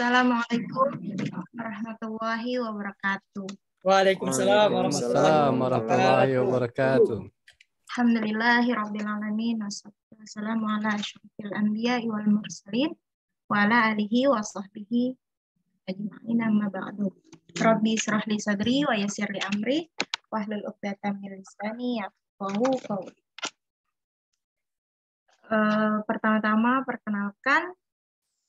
Assalamualaikum warahmatullahi wabarakatuh. Waalaikumsalam Waalaikumsalam warahmatullahi wabarakatuh. Alhamdulillahirabbil alamin wassalamu ala asyrofil anbiya'i wal mursalin wa ala alihi wa sahbihi ajma'in amma ba'du. Rabbi israh li sadri wa yassir li amri wahlul 'uqdatam min lisani yafqahu qawli. Pertama-tama perkenalkan,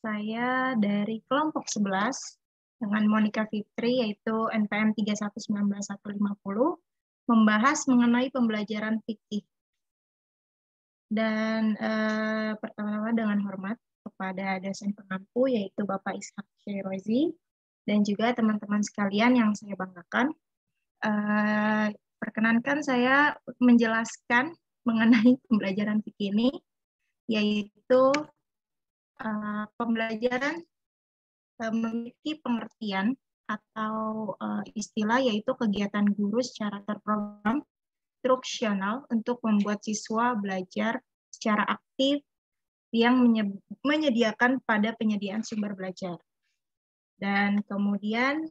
saya dari kelompok 11 dengan Monica Fitri, yaitu NPM 3119150, membahas mengenai pembelajaran fikih. Dan pertama-tama dengan hormat kepada dosen pengampu, yaitu Bapak Ishak Syairozi, dan juga teman-teman sekalian yang saya banggakan. Perkenankan saya menjelaskan mengenai pembelajaran fikih ini, yaitu pembelajaran memiliki pengertian atau istilah, yaitu kegiatan guru secara terprogram instruksional untuk membuat siswa belajar secara aktif yang menyediakan pada penyediaan sumber belajar. Dan kemudian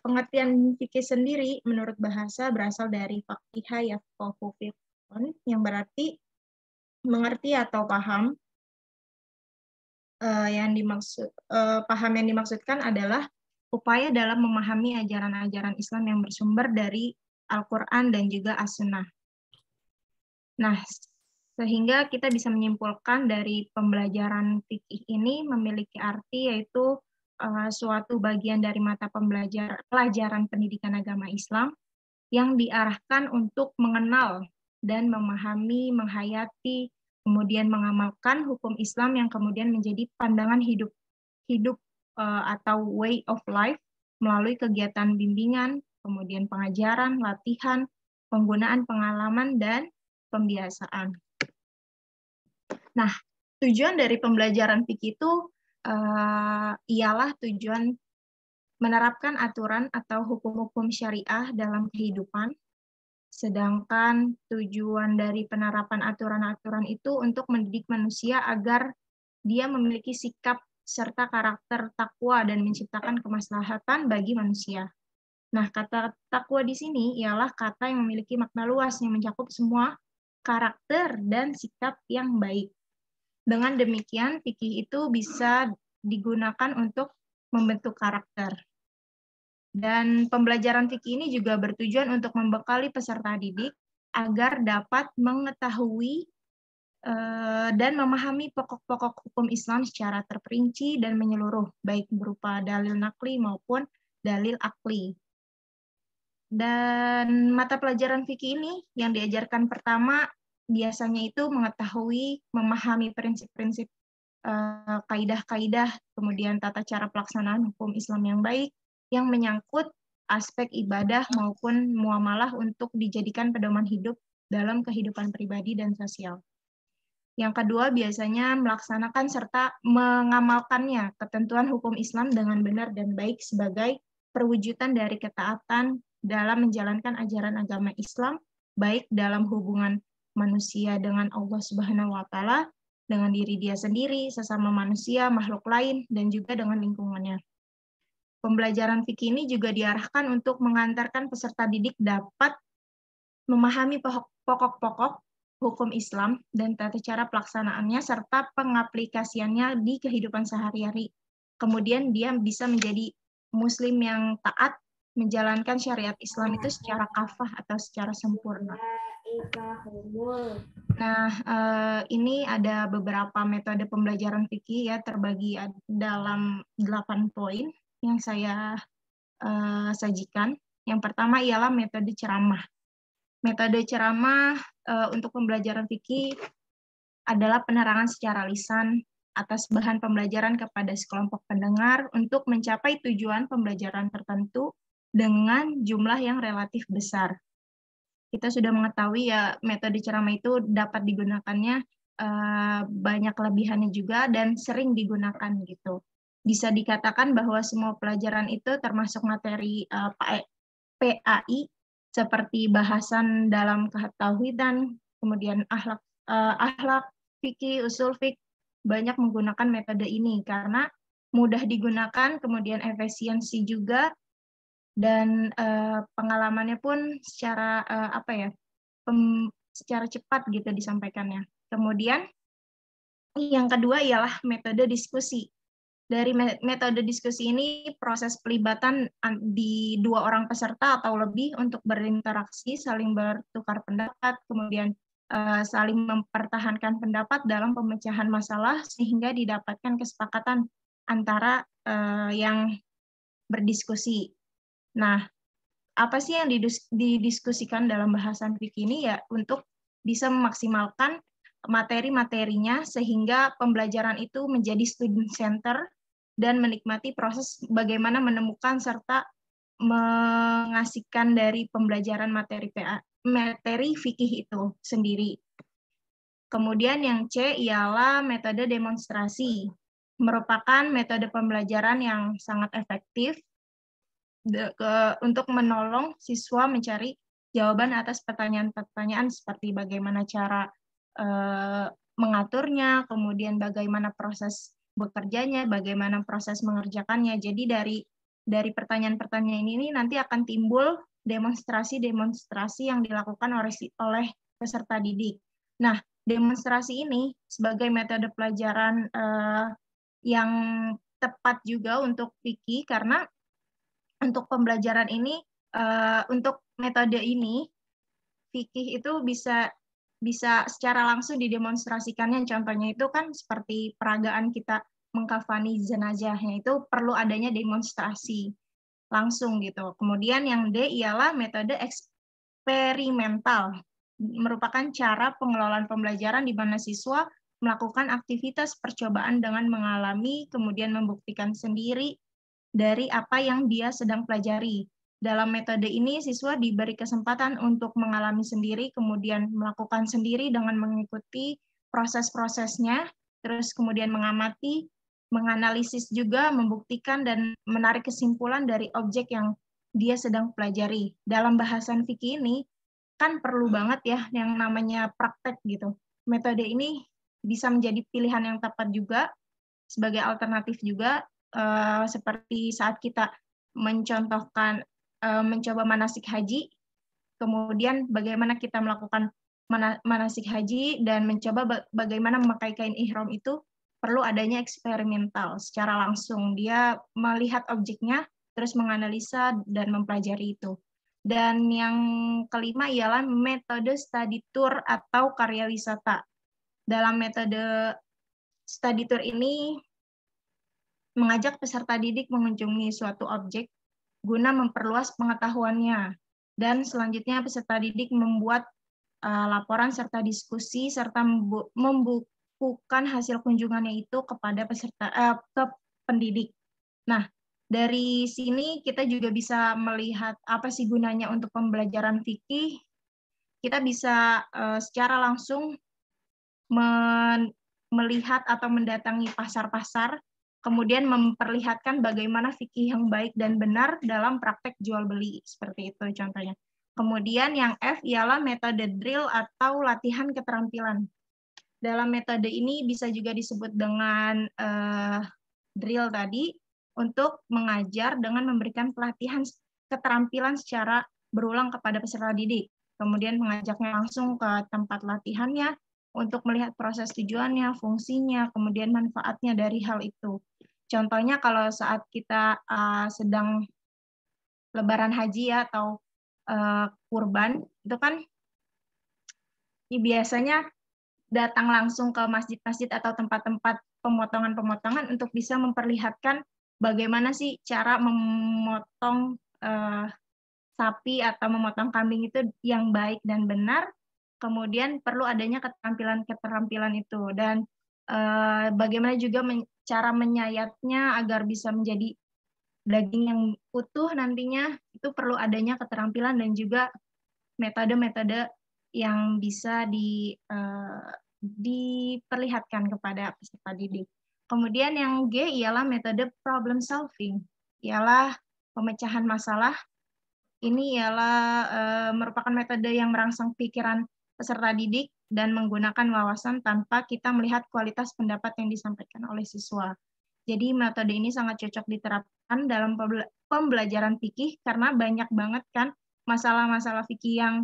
pengertian fikih sendiri menurut bahasa berasal dari faqiha yafqahu fiqhan, yang berarti mengerti atau paham. Paham yang dimaksudkan adalah upaya dalam memahami ajaran-ajaran Islam yang bersumber dari Al-Quran dan juga As-Sunnah. Nah, sehingga kita bisa menyimpulkan dari pembelajaran fikih ini memiliki arti, yaitu suatu bagian dari mata pelajaran pendidikan agama Islam yang diarahkan untuk mengenal dan memahami, menghayati, kemudian mengamalkan hukum Islam yang kemudian menjadi pandangan hidup atau way of life melalui kegiatan bimbingan, kemudian pengajaran, latihan, penggunaan pengalaman, dan pembiasaan. Nah, tujuan dari pembelajaran fikih itu ialah tujuan menerapkan aturan atau hukum-hukum syariah dalam kehidupan. Sedangkan tujuan dari penerapan aturan-aturan itu untuk mendidik manusia agar dia memiliki sikap serta karakter takwa dan menciptakan kemaslahatan bagi manusia. Nah, kata takwa di sini ialah kata yang memiliki makna luas yang mencakup semua karakter dan sikap yang baik. Dengan demikian, fikih itu bisa digunakan untuk membentuk karakter. Dan pembelajaran fikih ini juga bertujuan untuk membekali peserta didik agar dapat mengetahui dan memahami pokok-pokok hukum Islam secara terperinci dan menyeluruh, baik berupa dalil nakli maupun dalil akli. Dan mata pelajaran fikih ini yang diajarkan pertama biasanya itu mengetahui, memahami prinsip-prinsip, kaidah-kaidah, kemudian tata cara pelaksanaan hukum Islam yang baik, yang menyangkut aspek ibadah maupun muamalah untuk dijadikan pedoman hidup dalam kehidupan pribadi dan sosial. Yang kedua, biasanya melaksanakan serta mengamalkannya ketentuan hukum Islam dengan benar dan baik sebagai perwujudan dari ketaatan dalam menjalankan ajaran agama Islam, baik dalam hubungan manusia dengan Allah Subhanahu wa Ta'ala, dengan diri dia sendiri, sesama manusia, makhluk lain, dan juga dengan lingkungannya. Pembelajaran fikih ini juga diarahkan untuk mengantarkan peserta didik dapat memahami pokok-pokok hukum Islam dan tata cara pelaksanaannya serta pengaplikasiannya di kehidupan sehari-hari. Kemudian dia bisa menjadi muslim yang taat menjalankan syariat Islam itu secara kafah atau secara sempurna. Nah, ini ada beberapa metode pembelajaran fikih ya, terbagi dalam 8 poin yang saya sajikan. Yang pertama ialah metode ceramah. Metode ceramah untuk pembelajaran fikih adalah penerangan secara lisan atas bahan pembelajaran kepada sekelompok pendengar untuk mencapai tujuan pembelajaran tertentu dengan jumlah yang relatif besar. Kita sudah mengetahui ya metode ceramah itu dapat digunakannya banyak kelebihannya juga dan sering digunakan gitu. Bisa dikatakan bahwa semua pelajaran itu termasuk materi PAI seperti bahasan dalam ketauhidan, kemudian akhlak, fikih, usul fikih, banyak menggunakan metode ini karena mudah digunakan, kemudian efisiensi juga, dan pengalamannya pun secara secara cepat gitu disampaikannya. Kemudian yang kedua ialah metode diskusi. Dari metode diskusi ini, proses pelibatan di dua orang peserta atau lebih untuk berinteraksi, saling bertukar pendapat, kemudian saling mempertahankan pendapat dalam pemecahan masalah sehingga didapatkan kesepakatan antara yang berdiskusi. Nah, apa sih yang didiskusikan dalam bahasan fikih ini ya untuk bisa memaksimalkan materi-materinya sehingga pembelajaran itu menjadi student center dan menikmati proses bagaimana menemukan serta mengasihkan dari pembelajaran materi fikih itu sendiri. Kemudian yang C ialah metode demonstrasi. Merupakan metode pembelajaran yang sangat efektif untuk menolong siswa mencari jawaban atas pertanyaan-pertanyaan seperti bagaimana cara mengaturnya, kemudian bagaimana proses bekerjanya, bagaimana proses mengerjakannya. Jadi dari pertanyaan-pertanyaan ini nanti akan timbul demonstrasi-demonstrasi yang dilakukan oleh peserta didik. Nah, demonstrasi ini sebagai metode pelajaran yang tepat juga untuk fikih karena untuk pembelajaran ini, untuk metode ini, fikih itu bisa secara langsung didemonstrasikannya. Contohnya itu kan seperti peragaan kita mengkafani jenazahnya, itu perlu adanya demonstrasi langsung gitu. Kemudian yang D ialah metode eksperimental, merupakan cara pengelolaan pembelajaran di mana siswa melakukan aktivitas percobaan dengan mengalami, kemudian membuktikan sendiri dari apa yang dia sedang pelajari. Dalam metode ini, siswa diberi kesempatan untuk mengalami sendiri, kemudian melakukan sendiri dengan mengikuti proses-prosesnya, terus kemudian mengamati, menganalisis juga, membuktikan, dan menarik kesimpulan dari objek yang dia sedang pelajari. Dalam bahasan fikih ini, kan perlu banget ya yang namanya praktek gitu. Metode ini bisa menjadi pilihan yang tepat juga, sebagai alternatif juga, seperti saat kita mencoba manasik haji, kemudian bagaimana kita melakukan manasik haji dan mencoba bagaimana memakai kain ihram itu perlu adanya eksperimental secara langsung. Dia melihat objeknya, terus menganalisa dan mempelajari itu. Dan yang kelima ialah metode study tour atau karya wisata. Dalam metode study tour ini mengajak peserta didik mengunjungi suatu objek guna memperluas pengetahuannya. Dan selanjutnya peserta didik membuat laporan serta diskusi serta membukukan hasil kunjungannya itu kepada ke pendidik. Nah, dari sini kita juga bisa melihat apa sih gunanya untuk pembelajaran fikih. Kita bisa secara langsung melihat atau mendatangi pasar-pasar, kemudian memperlihatkan bagaimana fikih yang baik dan benar dalam praktek jual beli, seperti itu contohnya. Kemudian yang F ialah metode drill atau latihan keterampilan. Dalam metode ini bisa juga disebut dengan drill tadi, untuk mengajar dengan memberikan pelatihan keterampilan secara berulang kepada peserta didik. Kemudian mengajaknya langsung ke tempat latihannya, untuk melihat proses tujuannya, fungsinya, kemudian manfaatnya dari hal itu. Contohnya kalau saat kita sedang lebaran haji ya, atau kurban, itu kan biasanya datang langsung ke masjid-masjid atau tempat-tempat pemotongan-pemotongan untuk bisa memperlihatkan bagaimana sih cara memotong sapi atau memotong kambing itu yang baik dan benar. Kemudian perlu adanya keterampilan-keterampilan itu, dan bagaimana juga cara menyayatnya agar bisa menjadi daging yang utuh nantinya, itu perlu adanya keterampilan dan juga metode-metode yang bisa diperlihatkan kepada peserta didik. Kemudian yang G ialah metode problem solving, ialah pemecahan masalah. Ini ialah merupakan metode yang merangsang pikiran peserta didik dan menggunakan wawasan tanpa kita melihat kualitas pendapat yang disampaikan oleh siswa. Jadi metode ini sangat cocok diterapkan dalam pembelajaran fikih karena banyak banget kan masalah-masalah fikih yang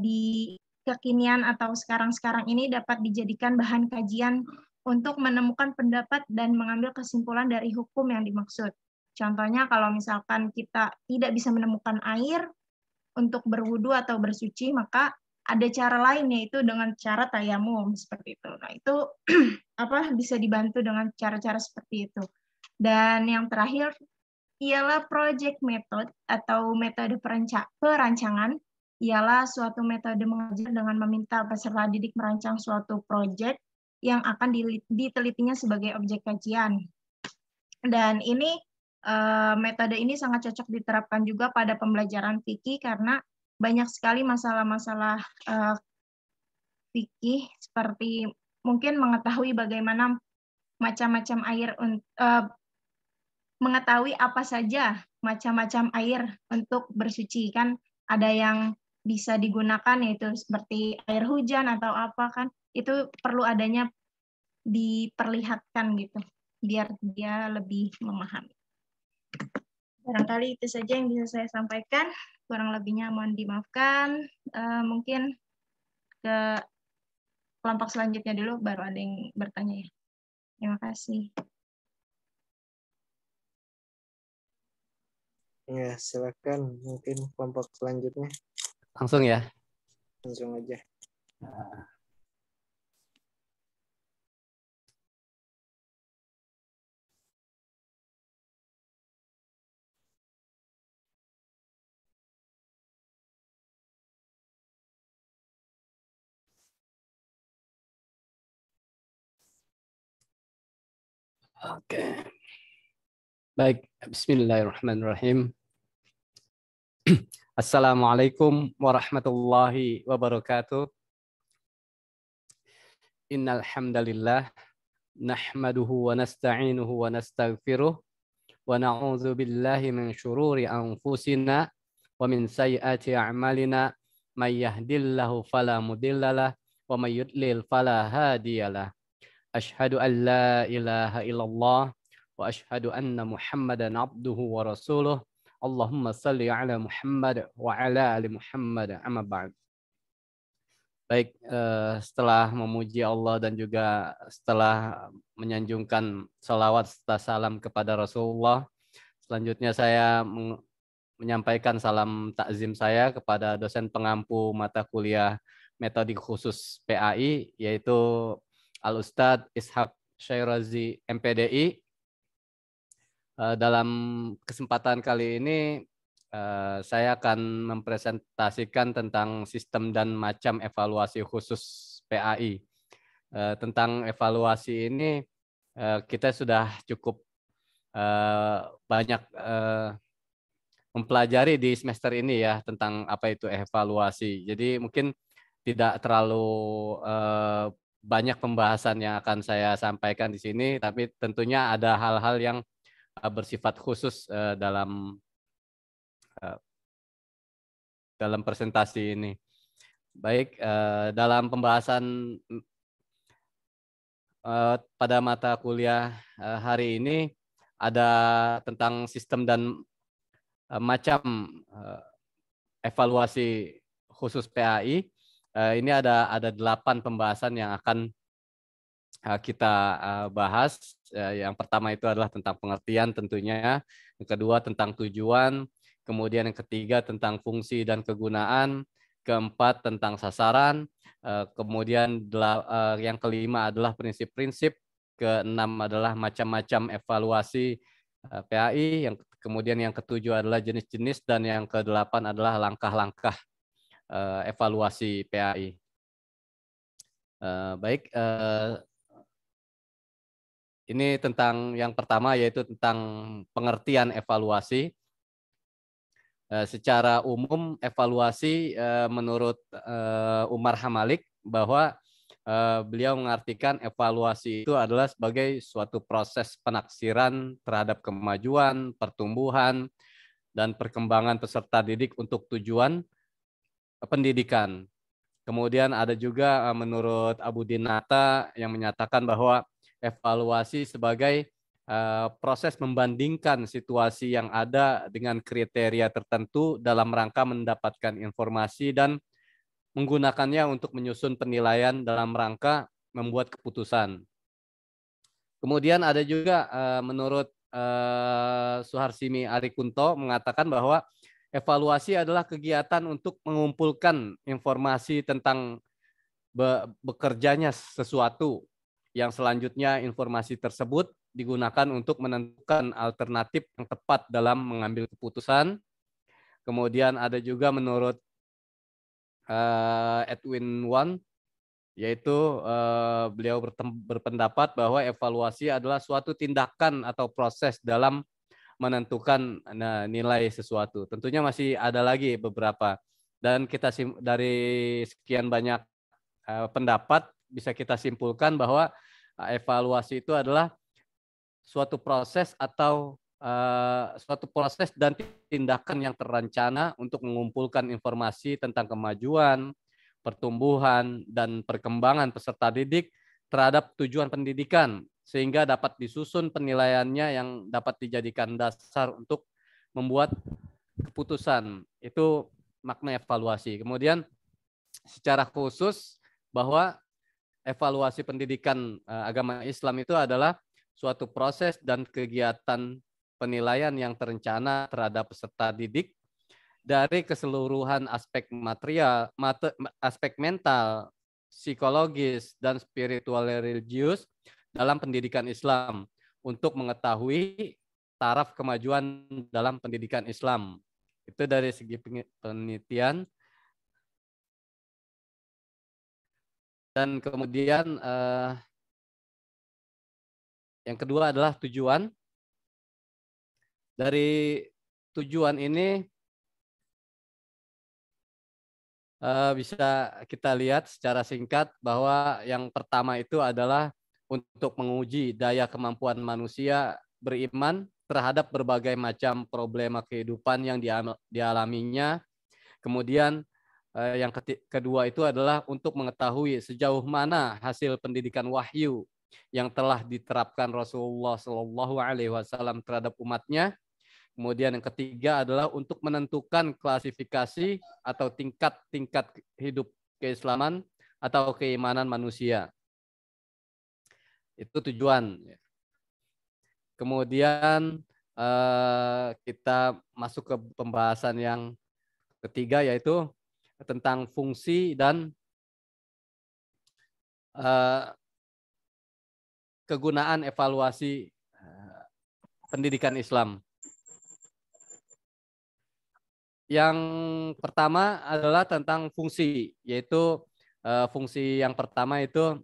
di kekinian atau sekarang-sekarang ini dapat dijadikan bahan kajian untuk menemukan pendapat dan mengambil kesimpulan dari hukum yang dimaksud. Contohnya kalau misalkan kita tidak bisa menemukan air untuk berwudu atau bersuci, maka ada cara lain, yaitu dengan cara tayamum seperti itu. Nah, itu bisa dibantu dengan cara-cara seperti itu. Dan yang terakhir ialah project method atau metode perancangan, ialah suatu metode mengajar dengan meminta peserta didik merancang suatu project yang akan ditelitinya sebagai objek kajian. Dan ini metode ini sangat cocok diterapkan juga pada pembelajaran fikih karena banyak sekali masalah-masalah fikih seperti mungkin mengetahui bagaimana macam-macam air, mengetahui apa saja macam-macam air untuk bersuci, kan ada yang bisa digunakan yaitu seperti air hujan atau apa, kan itu perlu adanya diperlihatkan gitu biar dia lebih memahami. Barangkali itu saja yang bisa saya sampaikan, kurang lebihnya mohon dimaafkan. Mungkin ke kelompok selanjutnya dulu, baru ada yang bertanya ya. Terima kasih. Ya, silakan mungkin kelompok selanjutnya. Langsung ya. Langsung aja. Oke. Baik, bismillahirrahmanirrahim. Assalamualaikum warahmatullahi wabarakatuh. Innal hamdalillah nahmaduhu wa nasta'inuhu wa nastaghfiruh wa na'udzu billahi min syururi anfusina wa min sayyiati a'malina may yahdihillahu fala mudhillalah wa may yudlil fala hadiyalah. Asyhadu an la ilaha illallah wa asyhadu anna Muhammadan abduhu wa rasuluh. Allahumma salli ala Muhammad wa ala ali Muhammad, amma ba'd. Baik, setelah memuji Allah dan juga setelah menyanjungkan salawat serta salam kepada Rasulullah, selanjutnya saya menyampaikan salam takzim saya kepada dosen pengampu mata kuliah metodik khusus PAI, yaitu Al-Ustadz Ishaq Syairazi MPDI. Dalam kesempatan kali ini saya akan mempresentasikan tentang sistem dan macam evaluasi khusus PAI. Tentang evaluasi ini kita sudah cukup banyak mempelajari di semester ini ya tentang apa itu evaluasi. Jadi mungkin tidak terlalu banyak pembahasan yang akan saya sampaikan di sini, tapi tentunya ada hal-hal yang bersifat khusus dalam presentasi ini. Baik, dalam pembahasan pada mata kuliah hari ini ada tentang sistem dan macam evaluasi khusus PAI. Ini ada 8 pembahasan yang akan kita bahas. Yang pertama itu adalah tentang pengertian tentunya, yang kedua tentang tujuan, kemudian yang ketiga tentang fungsi dan kegunaan, keempat tentang sasaran, kemudian yang kelima adalah prinsip-prinsip, keenam adalah macam-macam evaluasi PAI, yang kemudian yang ketujuh adalah jenis-jenis, dan yang kedelapan adalah langkah-langkah evaluasi PAI. Baik, ini tentang yang pertama, yaitu tentang pengertian evaluasi. Secara umum evaluasi menurut Umar Hamalik bahwa beliau mengartikan evaluasi itu adalah sebagai suatu proses penaksiran terhadap kemajuan, pertumbuhan, dan perkembangan peserta didik untuk tujuan pendidikan. Kemudian ada juga menurut Abu Dinata yang menyatakan bahwa evaluasi sebagai proses membandingkan situasi yang ada dengan kriteria tertentu dalam rangka mendapatkan informasi dan menggunakannya untuk menyusun penilaian dalam rangka membuat keputusan. Kemudian ada juga menurut Suharsimi Arikunto mengatakan bahwa evaluasi adalah kegiatan untuk mengumpulkan informasi tentang bekerjanya sesuatu yang selanjutnya informasi tersebut digunakan untuk menentukan alternatif yang tepat dalam mengambil keputusan. Kemudian ada juga menurut Edwin Wan, yaitu beliau berpendapat bahwa evaluasi adalah suatu tindakan atau proses dalam menentukan nilai sesuatu. Tentunya masih ada lagi beberapa, dan kita dari sekian banyak pendapat bisa kita simpulkan bahwa evaluasi itu adalah suatu proses atau suatu proses dan tindakan yang terencana untuk mengumpulkan informasi tentang kemajuan, pertumbuhan, dan perkembangan peserta didik terhadap tujuan pendidikan, sehingga dapat disusun penilaiannya yang dapat dijadikan dasar untuk membuat keputusan. Itu makna evaluasi. Kemudian secara khusus bahwa evaluasi pendidikan agama Islam itu adalah suatu proses dan kegiatan penilaian yang terencana terhadap peserta didik dari keseluruhan aspek material, aspek mental, psikologis, dan spiritual religius dalam pendidikan Islam untuk mengetahui taraf kemajuan dalam pendidikan Islam. Itu dari segi penelitian. Dan kemudian yang kedua adalah tujuan. Dari tujuan ini bisa kita lihat secara singkat bahwa yang pertama itu adalah untuk menguji daya kemampuan manusia beriman terhadap berbagai macam problema kehidupan yang dialaminya. Kemudian yang kedua itu adalah untuk mengetahui sejauh mana hasil pendidikan wahyu yang telah diterapkan Rasulullah SAW terhadap umatnya. Kemudian yang ketiga adalah untuk menentukan klasifikasi atau tingkat-tingkat hidup keislaman atau keimanan manusia. Itu tujuan. Kemudian kita masuk ke pembahasan yang ketiga, yaitu tentang fungsi dan kegunaan evaluasi pendidikan Islam. Yang pertama adalah tentang fungsi, yaitu fungsi yang pertama itu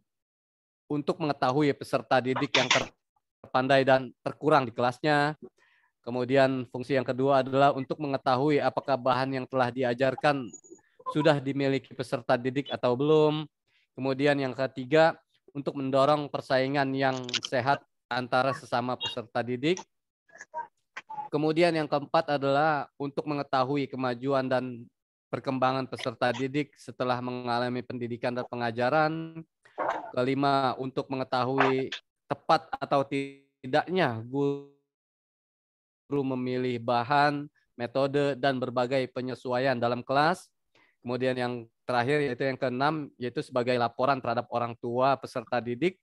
untuk mengetahui peserta didik yang terpandai dan terkurang di kelasnya. Kemudian fungsi yang kedua adalah untuk mengetahui apakah bahan yang telah diajarkan sudah dimiliki peserta didik atau belum. Kemudian yang ketiga, untuk mendorong persaingan yang sehat antara sesama peserta didik. Kemudian yang keempat adalah untuk mengetahui kemajuan dan perkembangan peserta didik setelah mengalami pendidikan dan pengajaran. Kelima, untuk mengetahui tepat atau tidaknya guru memilih bahan, metode, dan berbagai penyesuaian dalam kelas. Kemudian yang terakhir yaitu yang keenam, yaitu sebagai laporan terhadap orang tua peserta didik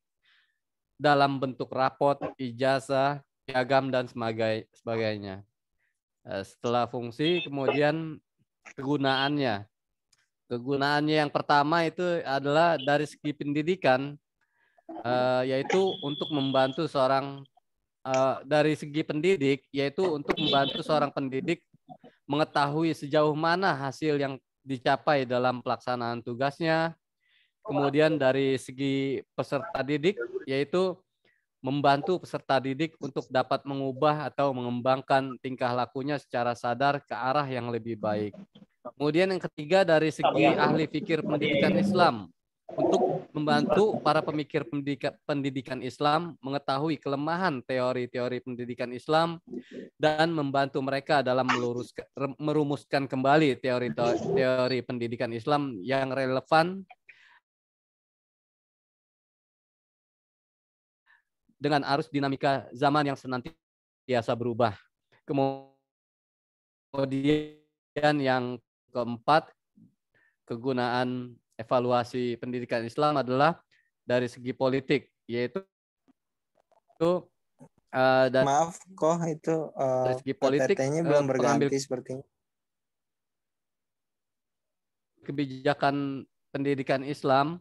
dalam bentuk rapot, ijazah, piagam, dan sebagainya. Setelah fungsi, kemudian kegunaannya. Kegunaannya yang pertama itu adalah dari segi pendidikan, yaitu untuk membantu seorang, dari segi pendidik, yaitu untuk membantu seorang pendidik mengetahui sejauh mana hasil yang dicapai dalam pelaksanaan tugasnya. Kemudian dari segi peserta didik, yaitu membantu peserta didik untuk dapat mengubah atau mengembangkan tingkah lakunya secara sadar ke arah yang lebih baik. Kemudian yang ketiga dari segi ahli fikir pendidikan Islam, untuk membantu para pemikir pendidikan Islam mengetahui kelemahan teori-teori pendidikan Islam dan membantu mereka dalam merumuskan kembali teori-teori pendidikan Islam yang relevan dengan arus dinamika zaman yang senantiasa berubah. Kemudian yang keempat, kegunaan evaluasi pendidikan Islam adalah dari segi politik, yaitu dari Maaf, kok itu segi politik PPT-nya belum pengambil berganti sepertinya. kebijakan pendidikan Islam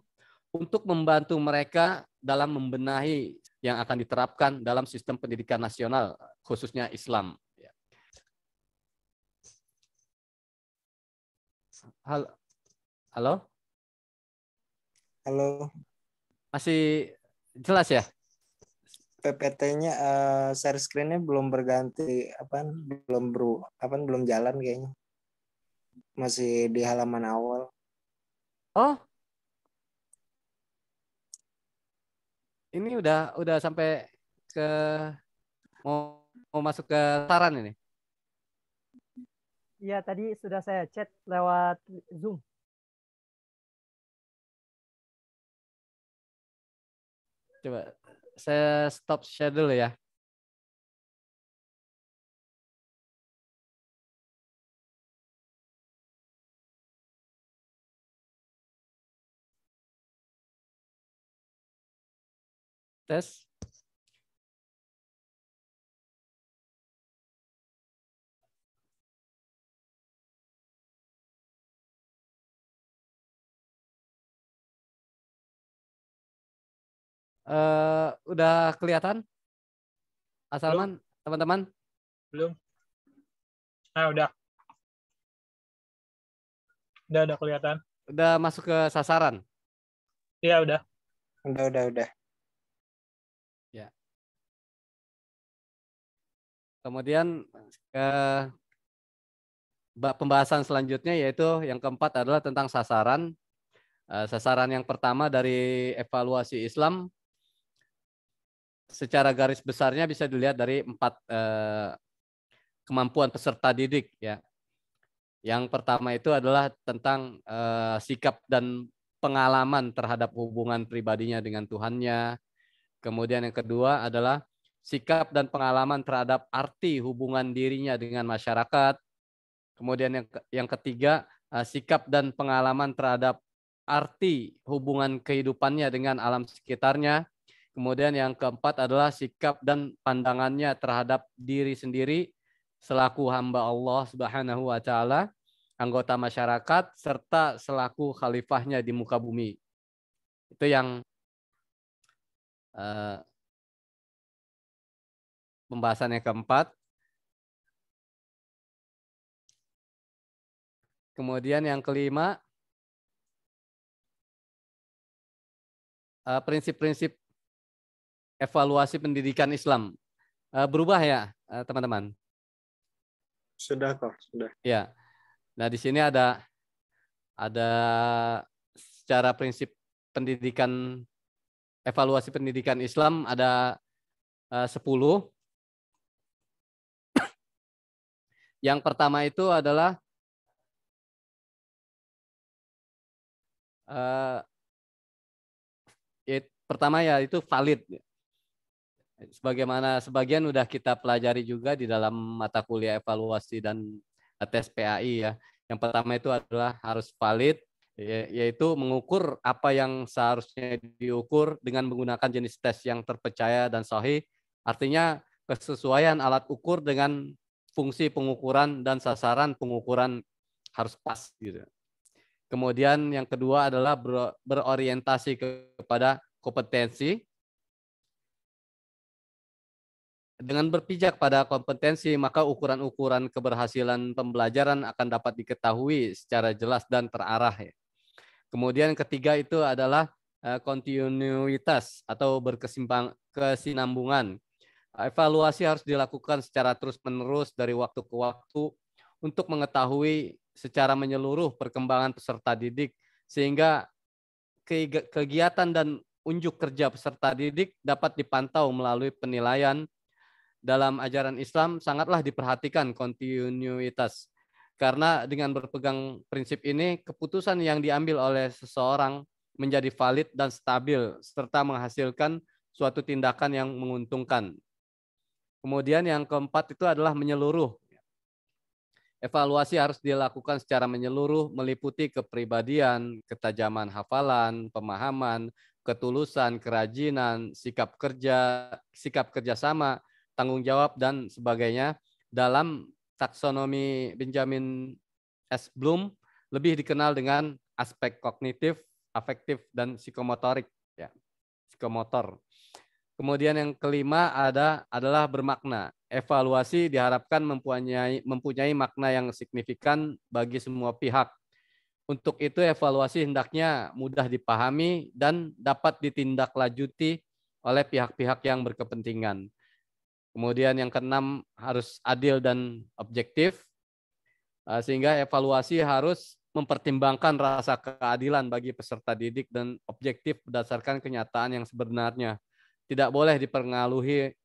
untuk membantu mereka dalam membenahi yang akan diterapkan dalam sistem pendidikan nasional, khususnya Islam. Halo? Halo? Halo, Masih jelas ya? PPT-nya share screen-nya belum berganti, belum jalan kayaknya. Masih di halaman awal. Oh, ini udah sampai ke mau masuk ke saran ini. Iya, tadi sudah saya chat lewat Zoom. Coba saya stop share dulu ya. Tes. Udah kelihatan? Asalman, teman-teman? Belum. Ah, udah. Udah kelihatan. Udah masuk ke sasaran? Iya, udah. Udah. Ya. Kemudian pembahasan selanjutnya yaitu yang keempat adalah tentang sasaran. Sasaran yang pertama dari evaluasi Islam secara garis besarnya bisa dilihat dari 4 kemampuan peserta didik ya. Yang pertama itu adalah tentang sikap dan pengalaman terhadap hubungan pribadinya dengan Tuhannya. Kemudian yang kedua adalah sikap dan pengalaman terhadap arti hubungan dirinya dengan masyarakat. Kemudian yang ketiga, sikap dan pengalaman terhadap arti hubungan kehidupannya dengan alam sekitarnya. Kemudian yang keempat adalah sikap dan pandangannya terhadap diri sendiri selaku hamba Allah Subhanahu wa taala, anggota masyarakat serta selaku khalifahnya di muka bumi. Itu yang pembahasan yang keempat. Kemudian yang kelima, prinsip-prinsip evaluasi pendidikan Islam. Berubah ya, teman-teman? Sudah kok, sudah. Ya. Nah, di sini ada secara prinsip pendidikan, evaluasi pendidikan Islam ada 10. Yang pertama itu adalah pertama ya itu valid. Sebagaimana sebagian udah kita pelajari juga di dalam mata kuliah evaluasi dan tes PAI ya. Yang pertama itu adalah harus valid, yaitu mengukur apa yang seharusnya diukur dengan menggunakan jenis tes yang terpercaya dan sahih. Artinya kesesuaian alat ukur dengan fungsi pengukuran dan sasaran pengukuran harus pas gitu. Kemudian yang kedua adalah berorientasi kepada kompetensi. Dengan berpijak pada kompetensi, maka ukuran-ukuran keberhasilan pembelajaran akan dapat diketahui secara jelas dan terarah. Kemudian ketiga itu adalah kontinuitas atau berkesinambungan. Evaluasi harus dilakukan secara terus-menerus dari waktu ke waktu untuk mengetahui secara menyeluruh perkembangan peserta didik, sehingga kegiatan dan unjuk kerja peserta didik dapat dipantau melalui penilaian. Dalam ajaran Islam sangatlah diperhatikan kontinuitas. Karena dengan berpegang prinsip ini, keputusan yang diambil oleh seseorang menjadi valid dan stabil, serta menghasilkan suatu tindakan yang menguntungkan. Kemudian yang keempat itu adalah menyeluruh. Evaluasi harus dilakukan secara menyeluruh, meliputi kepribadian, ketajaman hafalan, pemahaman, ketulusan, kerajinan, sikap kerjasama, tanggung jawab, dan sebagainya. Dalam taksonomi Benjamin S. Bloom, lebih dikenal dengan aspek kognitif, afektif, dan psikomotorik. Ya, psikomotor. Kemudian yang kelima adalah bermakna. Evaluasi diharapkan mempunyai makna yang signifikan bagi semua pihak. Untuk itu evaluasi hendaknya mudah dipahami dan dapat ditindaklanjuti oleh pihak-pihak yang berkepentingan. Kemudian yang keenam harus adil dan objektif, sehingga evaluasi harus mempertimbangkan rasa keadilan bagi peserta didik dan objektif berdasarkan kenyataan yang sebenarnya. Tidak boleh dipengaruhi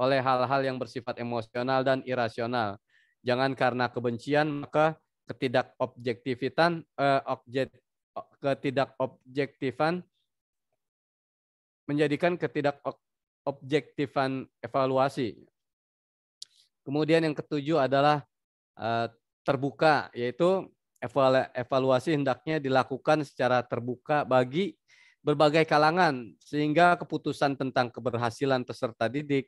oleh hal-hal yang bersifat emosional dan irasional. Jangan karena kebencian maka ketidakobjektifan menjadikan ketidakobjektifan evaluasi. Kemudian yang ketujuh adalah terbuka, yaitu evaluasi hendaknya dilakukan secara terbuka bagi berbagai kalangan, sehingga keputusan tentang keberhasilan peserta didik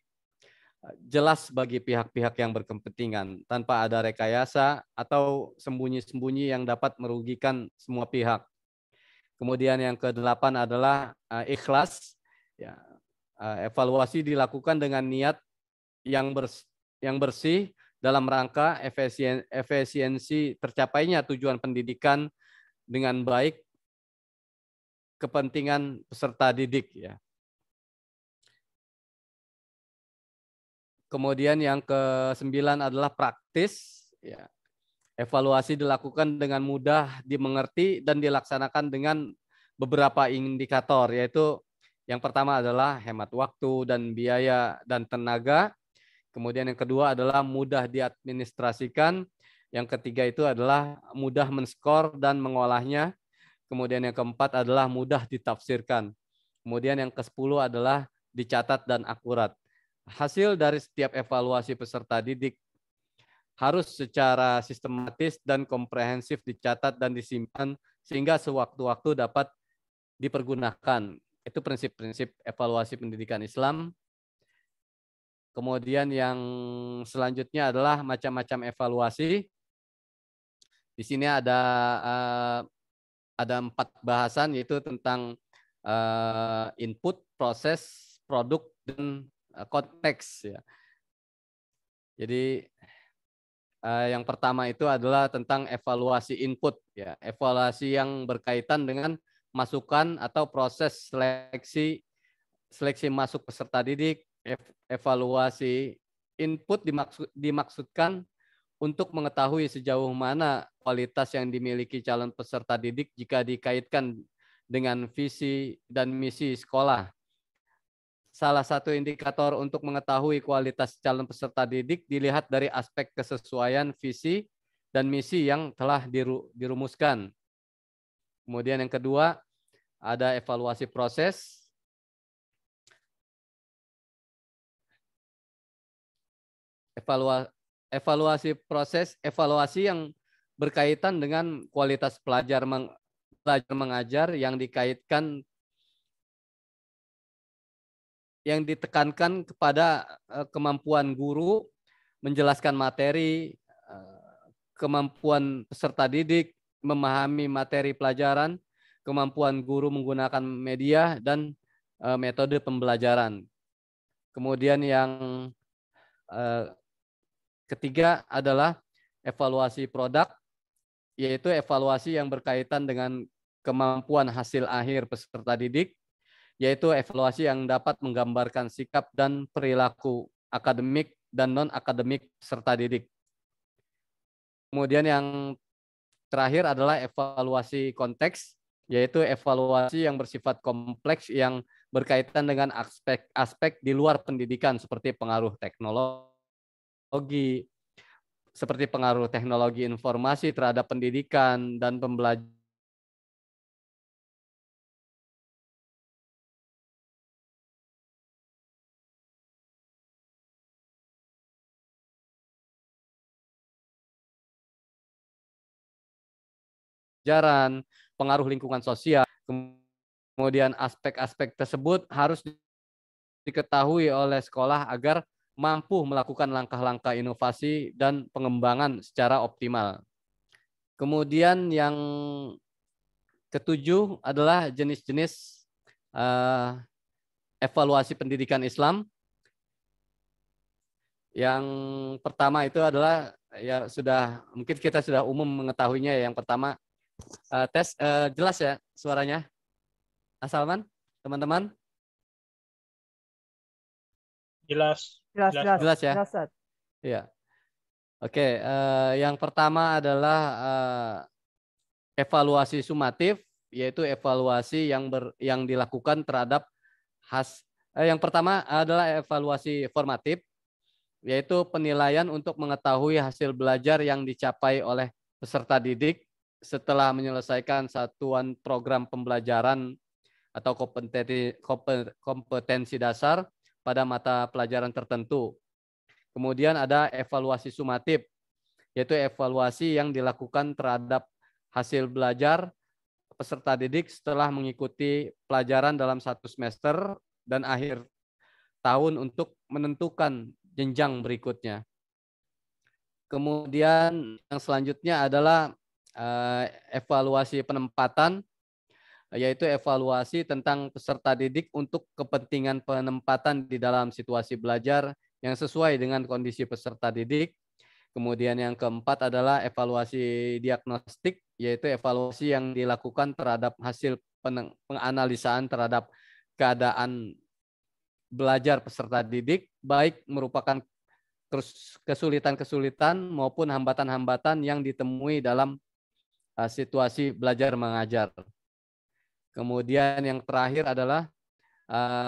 jelas bagi pihak-pihak yang berkepentingan, tanpa ada rekayasa atau sembunyi-sembunyi yang dapat merugikan semua pihak. Kemudian yang kedelapan adalah ikhlas. Ya, evaluasi dilakukan dengan niat yang bersih dalam rangka efisiensi tercapainya tujuan pendidikan dengan baik, kepentingan peserta didik, ya. Kemudian yang ke-9 adalah praktis, ya. Evaluasi dilakukan dengan mudah dimengerti dan dilaksanakan dengan beberapa indikator, yaitu yang pertama adalah hemat waktu dan biaya dan tenaga. Kemudian yang kedua adalah mudah diadministrasikan. Yang ketiga itu adalah mudah menskor dan mengolahnya. Kemudian yang keempat adalah mudah ditafsirkan. Kemudian yang ke-10 adalah dicatat dan akurat. Hasil dari setiap evaluasi peserta didik harus secara sistematis dan komprehensif dicatat dan disimpan sehingga sewaktu-waktu dapat dipergunakan. Itu prinsip-prinsip evaluasi pendidikan Islam. Kemudian yang selanjutnya adalah macam-macam evaluasi. Di sini ada 4 bahasan, yaitu tentang input, proses, produk, dan konteks. Ya. Jadi yang pertama itu adalah tentang evaluasi input. Ya. Evaluasi yang berkaitan dengan masukan atau proses seleksi masuk peserta didik. Evaluasi input dimaksudkan untuk mengetahui sejauh mana kualitas yang dimiliki calon peserta didik jika dikaitkan dengan visi dan misi sekolah. Salah satu indikator untuk mengetahui kualitas calon peserta didik dilihat dari aspek kesesuaian visi dan misi yang telah dirumuskan. Kemudian yang kedua, ada evaluasi proses. Evaluasi proses, evaluasi yang berkaitan dengan kualitas pelajar mengajar yang ditekankan kepada kemampuan guru menjelaskan materi, kemampuan peserta didik memahami materi pelajaran, kemampuan guru menggunakan media, dan metode pembelajaran. Kemudian yang ketiga adalah evaluasi produk, yaitu evaluasi yang berkaitan dengan kemampuan hasil akhir peserta didik, yaitu evaluasi yang dapat menggambarkan sikap dan perilaku akademik dan non-akademik peserta didik. Kemudian yang terakhir adalah evaluasi konteks, yaitu evaluasi yang bersifat kompleks yang berkaitan dengan aspek-aspek di luar pendidikan seperti pengaruh teknologi, seperti pengaruh teknologi informasi terhadap pendidikan dan pembelajaran pembelajaran, pengaruh lingkungan sosial. Kemudian aspek-aspek tersebut harus diketahui oleh sekolah agar mampu melakukan langkah-langkah inovasi dan pengembangan secara optimal. Kemudian yang ketujuh adalah jenis-jenis evaluasi pendidikan Islam. Yang pertama itu adalah ya mungkin kita sudah umum mengetahuinya. Yang pertama tes, jelas ya suaranya, Salman, teman-teman? Jelas. Jelas ya. Jelas. Iya. Oke, yang pertama adalah evaluasi sumatif, yaitu evaluasi yang dilakukan terhadap yang pertama adalah evaluasi formatif, yaitu penilaian untuk mengetahui hasil belajar yang dicapai oleh peserta didik setelah menyelesaikan satuan program pembelajaran atau kompetensi dasar pada mata pelajaran tertentu. Kemudian ada evaluasi sumatif, yaitu evaluasi yang dilakukan terhadap hasil belajar peserta didik setelah mengikuti pelajaran dalam satu semester dan akhir tahun untuk menentukan jenjang berikutnya. Kemudian yang selanjutnya adalah evaluasi penempatan, yaitu evaluasi tentang peserta didik untuk kepentingan penempatan di dalam situasi belajar yang sesuai dengan kondisi peserta didik. Kemudian yang keempat adalah evaluasi diagnostik, yaitu evaluasi yang dilakukan terhadap hasil penganalisaan terhadap keadaan belajar peserta didik, baik merupakan kesulitan-kesulitan maupun hambatan-hambatan yang ditemui dalam situasi belajar mengajar. Kemudian yang terakhir adalah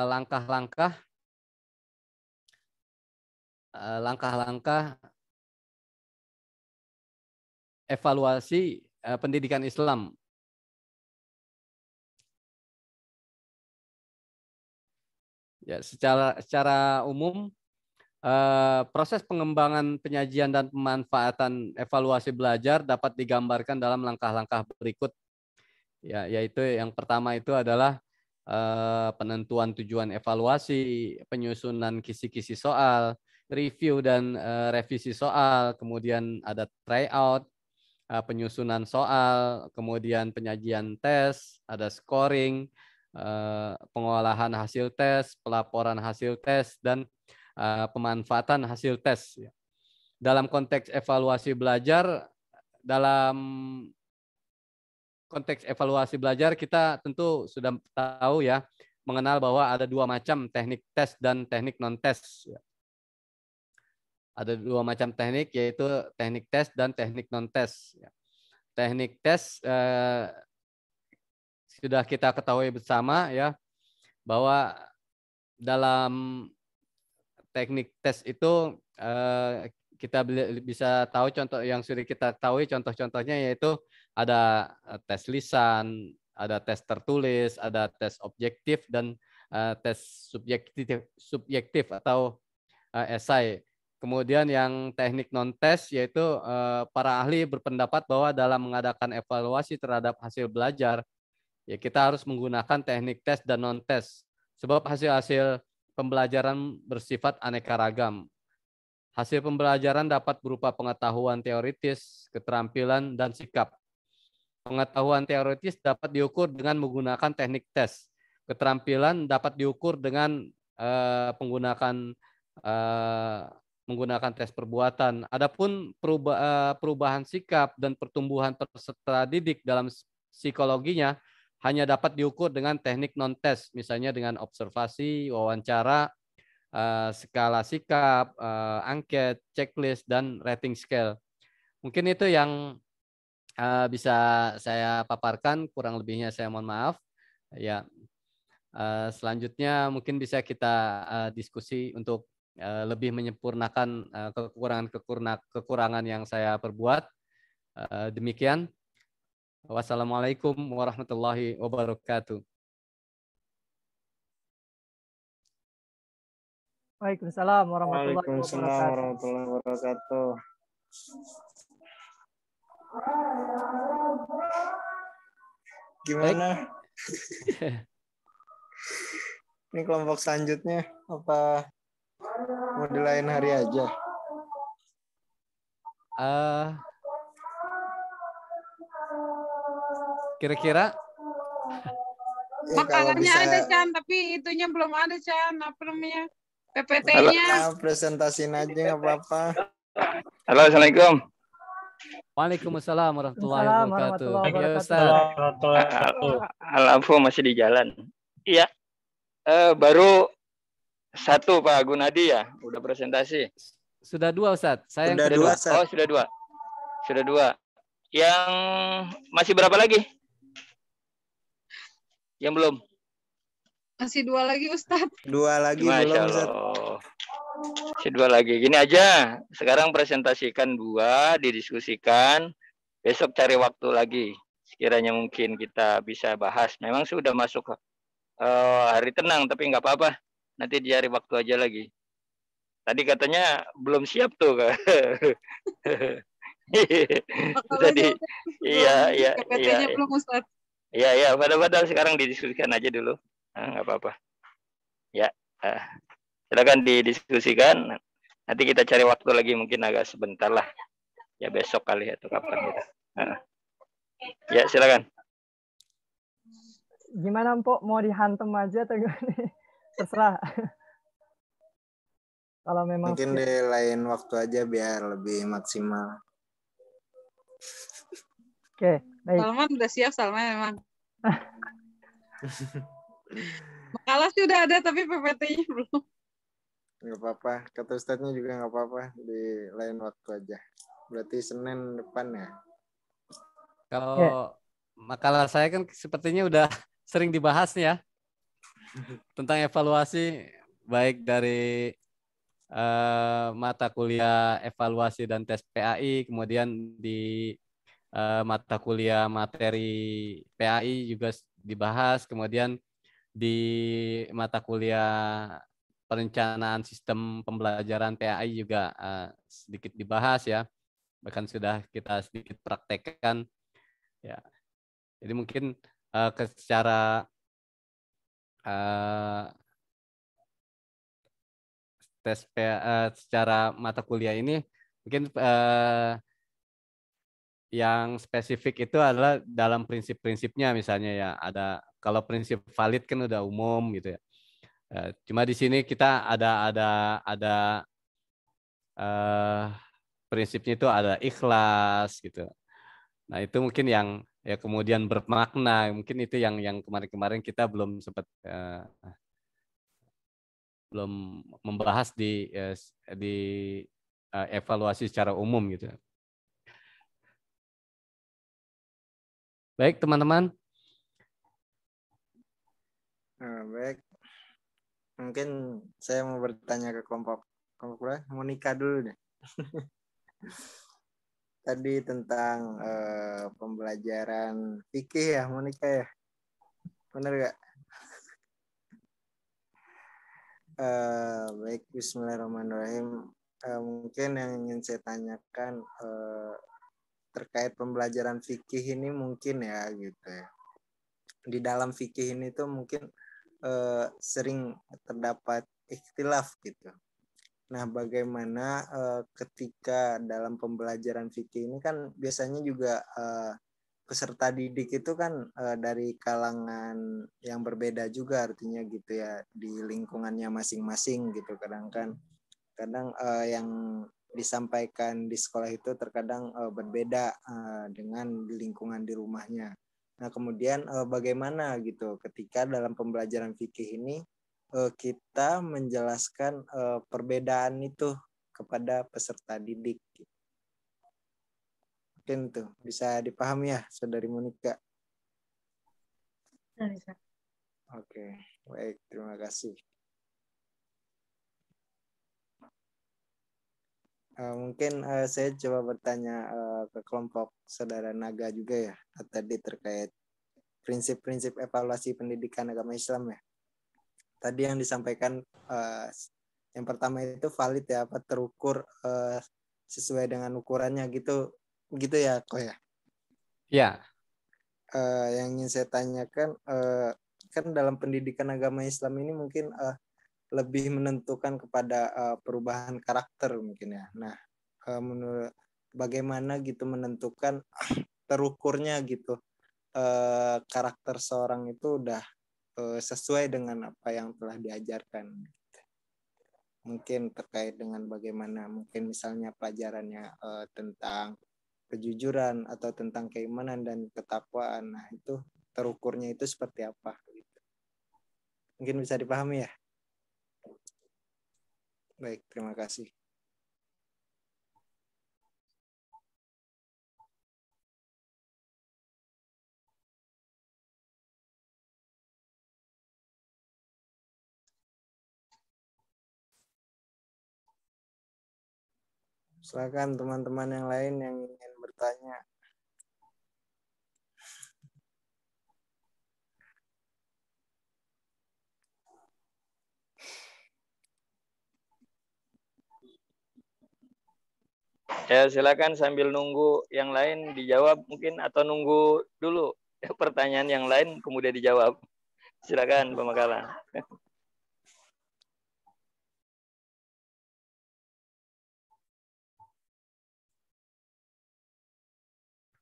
langkah-langkah evaluasi pendidikan Islam. Ya, secara umum proses pengembangan penyajian dan pemanfaatan evaluasi belajar dapat digambarkan dalam langkah-langkah berikut. Ya, yaitu yang pertama itu adalah penentuan tujuan evaluasi, penyusunan kisi-kisi soal, review dan revisi soal, kemudian ada tryout, penyusunan soal, kemudian penyajian tes, ada scoring, pengolahan hasil tes, pelaporan hasil tes, dan pemanfaatan hasil tes. Dalam konteks evaluasi belajar, kita tentu sudah tahu ya, mengenal bahwa ada dua macam teknik tes dan teknik non-tes. Ada dua macam teknik, yaitu teknik tes dan teknik non-tes. Teknik tes sudah kita ketahui bersama ya, bahwa dalam teknik tes itu kita bisa tahu contoh yang sudah kita tahu, contoh-contohnya yaitu ada tes lisan, ada tes tertulis, ada tes objektif, dan tes subjektif atau esai. Kemudian yang teknik non-tes, yaitu para ahli berpendapat bahwa dalam mengadakan evaluasi terhadap hasil belajar, ya kita harus menggunakan teknik tes dan non-tes, sebab hasil-hasil pembelajaran bersifat aneka ragam. Hasil pembelajaran dapat berupa pengetahuan teoritis, keterampilan, dan sikap. Pengetahuan teoritis dapat diukur dengan menggunakan teknik tes. Keterampilan dapat diukur dengan menggunakan tes perbuatan. Adapun perubahan sikap dan pertumbuhan peserta didik dalam psikologinya hanya dapat diukur dengan teknik non-tes, misalnya dengan observasi, wawancara, skala sikap, angket, checklist, dan rating scale. Mungkin itu yang bisa saya paparkan, kurang lebihnya saya mohon maaf. Ya, selanjutnya mungkin bisa kita diskusi untuk lebih menyempurnakan kekurangan yang saya perbuat. Demikian. Wassalamualaikum warahmatullahi wabarakatuh. Waalaikumsalam warahmatullahi wabarakatuh. Gimana? Ini kelompok selanjutnya apa mau di lain hari aja? Kira-kira Kalau Makalahnya bisa ada Chan, tapi itunya belum ada Chan. Apa namanya? ya, PPT-nya. presentasiin aja nggak apa-apa. Halo, Assalamualaikum. Waalaikumsalam warahmatullahi Waalaikumsalam wabarakatuh. warahmatullahi Ya wabarakatuh. Ustaz. Warahmatullahi wabarakatuh. Al-Afu masih di jalan. Iya, baru satu Pak Gunadi ya, udah presentasi. Sudah 2 Ustaz. Saya yang Udah kedua. 2, Sat. Oh, sudah 2. Sudah 2. Yang masih berapa lagi? Yang belum? Masih 2 lagi Ustadz. 2 lagi Masya belum, Sat. Allah. Masih 2 lagi. Gini aja, sekarang presentasikan 2, didiskusikan. Besok cari waktu lagi. Sekiranya mungkin kita bisa bahas. Memang sudah masuk hari tenang, tapi nggak apa-apa. Nanti dicari waktu aja lagi. Tadi katanya belum siap tuh. Tadi, iya. PPT-nya belum Ustadz. Iya, padahal sekarang didiskusikan aja dulu. Nggak apa-apa. Ya, silakan didiskusikan. Nanti kita cari waktu lagi, mungkin agak sebentar lah. Ya besok kali atau kapan gitu. Ya, silakan. Gimana Mpok, mau dihantem aja atau gimana? Terserah. Kalau memang Mungkin di lain waktu aja biar lebih maksimal. Oke, baik. Salman udah siap Salman memang. Makalah sih udah ada tapi PPT-nya belum. Nggak apa-apa. Kata Ustadznya juga nggak apa-apa. Di lain waktu aja. Berarti Senin depan ya? Kalau makalah saya kan sepertinya udah sering dibahas ya. Tentang evaluasi baik dari mata kuliah evaluasi dan tes PAI, kemudian di mata kuliah materi PAI juga dibahas, kemudian di mata kuliah perencanaan sistem pembelajaran PAI juga sedikit dibahas ya, bahkan sudah kita sedikit praktekkan ya. Jadi mungkin secara secara mata kuliah ini mungkin yang spesifik itu adalah dalam prinsip-prinsipnya, misalnya ya ada, kalau prinsip valid kan udah umum gitu ya. Cuma di sini kita ada prinsipnya itu ada ikhlas gitu. Nah itu mungkin yang ya kemudian bermakna, mungkin itu yang kemarin-kemarin kita belum sempat belum membahas di evaluasi secara umum gitu. Baik teman-teman. Baik. Mungkin saya mau bertanya ke kelompok Monika dulu deh. Tadi tentang pembelajaran fikih ya, Monika ya. Benar gak? Baik, bismillahirrahmanirrahim. Mungkin yang ingin saya tanyakan terkait pembelajaran fikih ini mungkin ya gitu ya. Di dalam fikih ini tuh mungkin sering terdapat ikhtilaf gitu. Nah, bagaimana ketika dalam pembelajaran fikih ini kan biasanya juga peserta didik itu kan dari kalangan yang berbeda juga artinya gitu ya, di lingkungannya masing-masing gitu. Kadang yang disampaikan di sekolah itu terkadang berbeda dengan di lingkungan di rumahnya. Nah, kemudian bagaimana gitu ketika dalam pembelajaran fikih ini kita menjelaskan perbedaan itu kepada peserta didik. Mungkin tuh bisa dipahami ya, Saudari Monika. Bisa. Oke, baik, terima kasih. Mungkin saya coba bertanya ke kelompok Saudara Naga juga ya, tadi terkait prinsip-prinsip evaluasi pendidikan agama Islam ya. Tadi yang disampaikan yang pertama itu valid ya, apa terukur sesuai dengan ukurannya gitu ya kok ya. Ya. yang ingin saya tanyakan, kan dalam pendidikan agama Islam ini mungkin lebih menentukan kepada perubahan karakter mungkin ya. Nah, menurut bagaimana gitu menentukan terukurnya gitu karakter seorang itu udah sesuai dengan apa yang telah diajarkan. Mungkin terkait dengan bagaimana mungkin misalnya pelajarannya tentang kejujuran atau tentang keimanan dan ketakwaan. Nah, itu terukurnya itu seperti apa gitu. Mungkin bisa dipahami ya. Baik, terima kasih. Silakan teman-teman yang lain yang ingin bertanya. Ya, silakan sambil nunggu yang lain dijawab mungkin atau nunggu dulu pertanyaan yang lain kemudian dijawab. Silakan Pak Makala.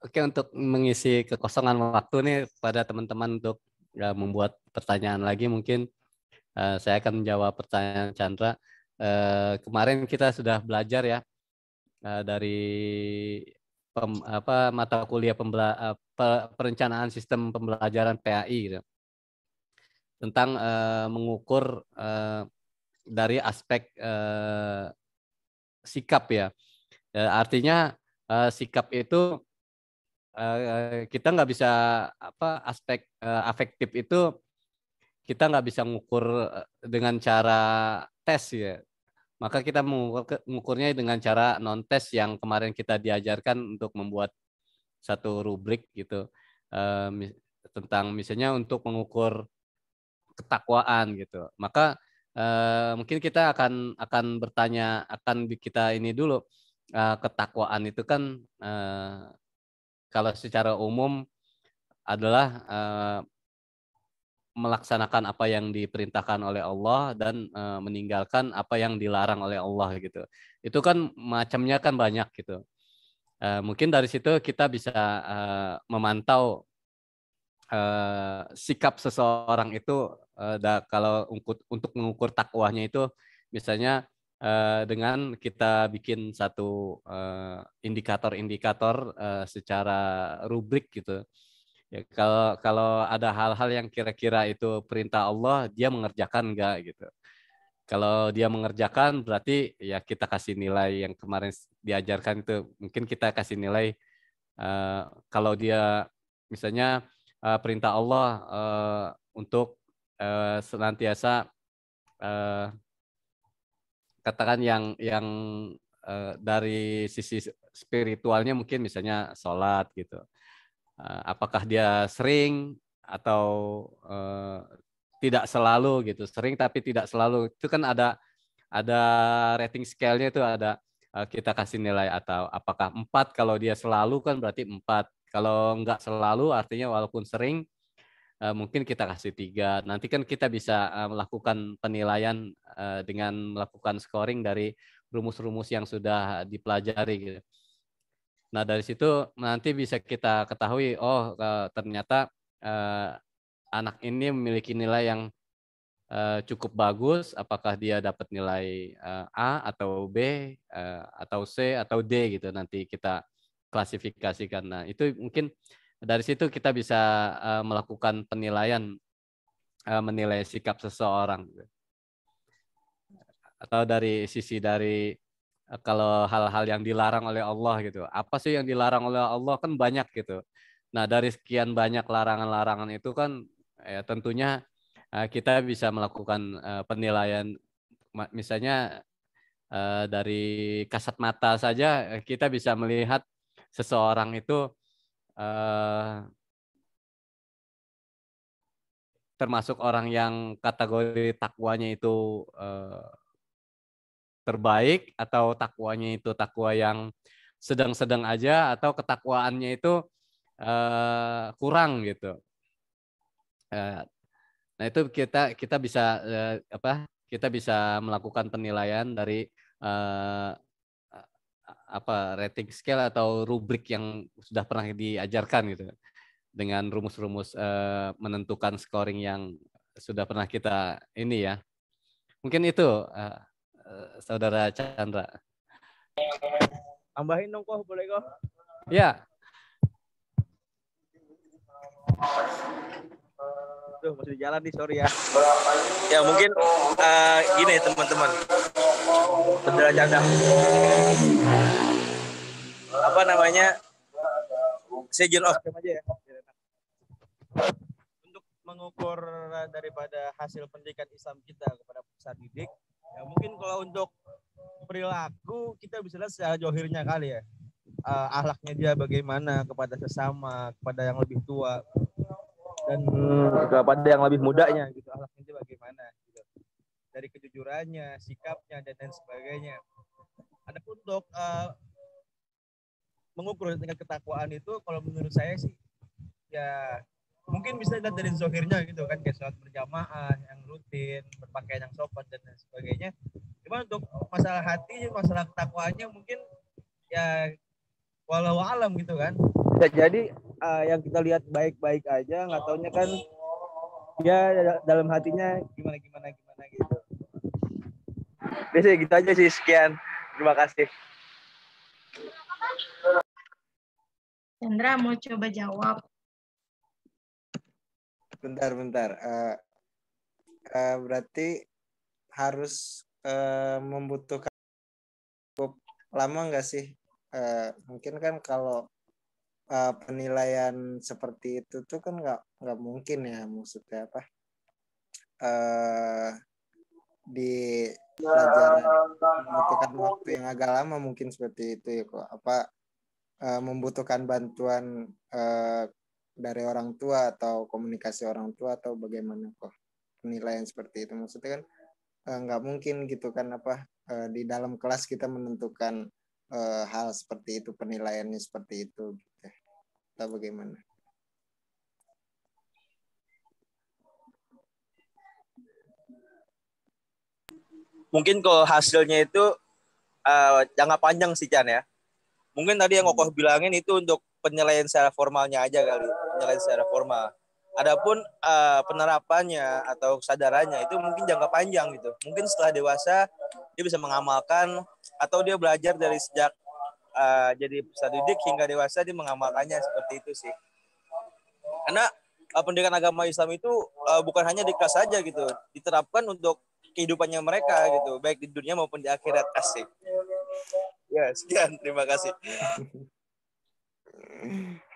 Oke, untuk mengisi kekosongan waktu nih pada teman-teman untuk membuat pertanyaan lagi, mungkin saya akan menjawab pertanyaan Chandra. Kemarin kita sudah belajar ya dari mata kuliah perencanaan sistem pembelajaran PAI gitu, tentang mengukur dari aspek sikap ya. Artinya sikap itu kita nggak bisa aspek afektif itu kita nggak bisa mengukur dengan cara tes ya. Maka kita mengukurnya dengan cara non tes yang kemarin kita diajarkan untuk membuat satu rubrik gitu tentang misalnya untuk mengukur ketakwaan gitu. Maka mungkin kita akan bertanya, akan kita ini dulu, ketakwaan itu kan kalau secara umum adalah melaksanakan apa yang diperintahkan oleh Allah dan meninggalkan apa yang dilarang oleh Allah gitu. Itu kan macamnya kan banyak gitu. Mungkin dari situ kita bisa memantau sikap seseorang itu kalau untuk mengukur takwanya itu misalnya dengan kita bikin satu indikator-indikator secara rubrik gitu. Ya, kalau ada hal-hal yang kira-kira itu perintah Allah, dia mengerjakan enggak gitu. Kalau dia mengerjakan berarti ya kita kasih nilai yang kemarin diajarkan itu. Mungkin kita kasih nilai kalau dia misalnya perintah Allah untuk senantiasa katakan yang dari sisi spiritualnya mungkin misalnya sholat gitu. Apakah dia sering atau tidak selalu gitu, sering tapi tidak selalu, itu kan ada rating scale-nya, itu ada kita kasih nilai, atau apakah 4 kalau dia selalu kan berarti 4, kalau enggak selalu artinya walaupun sering mungkin kita kasih 3. Nanti kan kita bisa melakukan penilaian dengan melakukan scoring dari rumus-rumus yang sudah dipelajari gitu. Nah, dari situ nanti bisa kita ketahui, oh ternyata anak ini memiliki nilai yang cukup bagus, apakah dia dapat nilai A atau B atau C atau D gitu, nanti kita klasifikasikan. Nah, itu mungkin dari situ kita bisa melakukan penilaian, menilai sikap seseorang. Atau dari sisi dari kalau hal-hal yang dilarang oleh Allah gitu. Apa sih yang dilarang oleh Allah, kan banyak gitu. Nah, dari sekian banyak larangan-larangan itu kan ya tentunya kita bisa melakukan penilaian, misalnya dari kasat mata saja kita bisa melihat seseorang itu termasuk orang yang kategori takwanya itu terbaik, atau takwanya itu takwa yang sedang-sedang aja, atau ketakwaannya itu kurang gitu. Nah itu kita bisa kita bisa melakukan penilaian dari rating scale atau rubrik yang sudah pernah diajarkan gitu, dengan rumus-rumus menentukan scoring yang sudah pernah kita ini ya. Mungkin itu Saudara Chandra. Tambahin dong kok, boleh kok? Ya. Tuh masih di jalan nih, sorry ya. Ya mungkin gini teman-teman. Saudara Chandra. Apa namanya? Sejen of aja ya. Untuk mengukur daripada hasil pendidikan Islam kita kepada peserta didik, ya mungkin kalau untuk perilaku kita bisa lihat secara johirnya kali ya. Akhlaknya dia bagaimana kepada sesama, kepada yang lebih tua, dan kepada yang lebih mudanya gitu, akhlaknya dia bagaimana gitu. Dari kejujurannya, sikapnya, dan lain sebagainya. Ada untuk mengukur tingkat ketakwaan itu, kalau menurut saya sih ya mungkin bisa dilihat dari zohirnya gitu kan, kayak sholat berjamaah yang rutin, berpakaian yang sopan dan lain sebagainya. Cuma untuk masalah hati, masalah ketakwaannya mungkin ya walau alam gitu kan. Bisa jadi yang kita lihat baik-baik aja, nggak taunya kan dia dalam hatinya gimana gitu. Biasanya gitu aja sih, sekian. Terima kasih. Chandra mau coba jawab. Bentar. Berarti harus membutuhkan cukup lama nggak sih? Mungkin kan kalau penilaian seperti itu tuh kan nggak mungkin ya, maksudnya apa? Di pelajaran membutuhkan waktu yang agak lama mungkin seperti itu ya kok. Apa membutuhkan bantuan dari orang tua atau komunikasi orang tua atau bagaimana kok penilaian seperti itu? Maksudnya kan nggak mungkin gitu kan, apa di dalam kelas kita menentukan hal seperti itu, penilaiannya seperti itu gitu. Atau bagaimana? Mungkin kalau hasilnya itu jangka panjang sih Chan ya. Mungkin tadi yang Kokoh bilangin itu untuk penilaian secara formalnya aja kali, penilaian secara formal. Adapun penerapannya atau kesadarannya itu mungkin jangka panjang gitu. Mungkin setelah dewasa dia bisa mengamalkan, atau dia belajar dari sejak jadi peserta didik hingga dewasa dia mengamalkannya, seperti itu sih. Karena pendidikan agama Islam itu bukan hanya di kelas saja gitu, diterapkan untuk kehidupannya mereka gitu, baik di dunia maupun di akhirat. Asik. Ya, sekian. Terima kasih.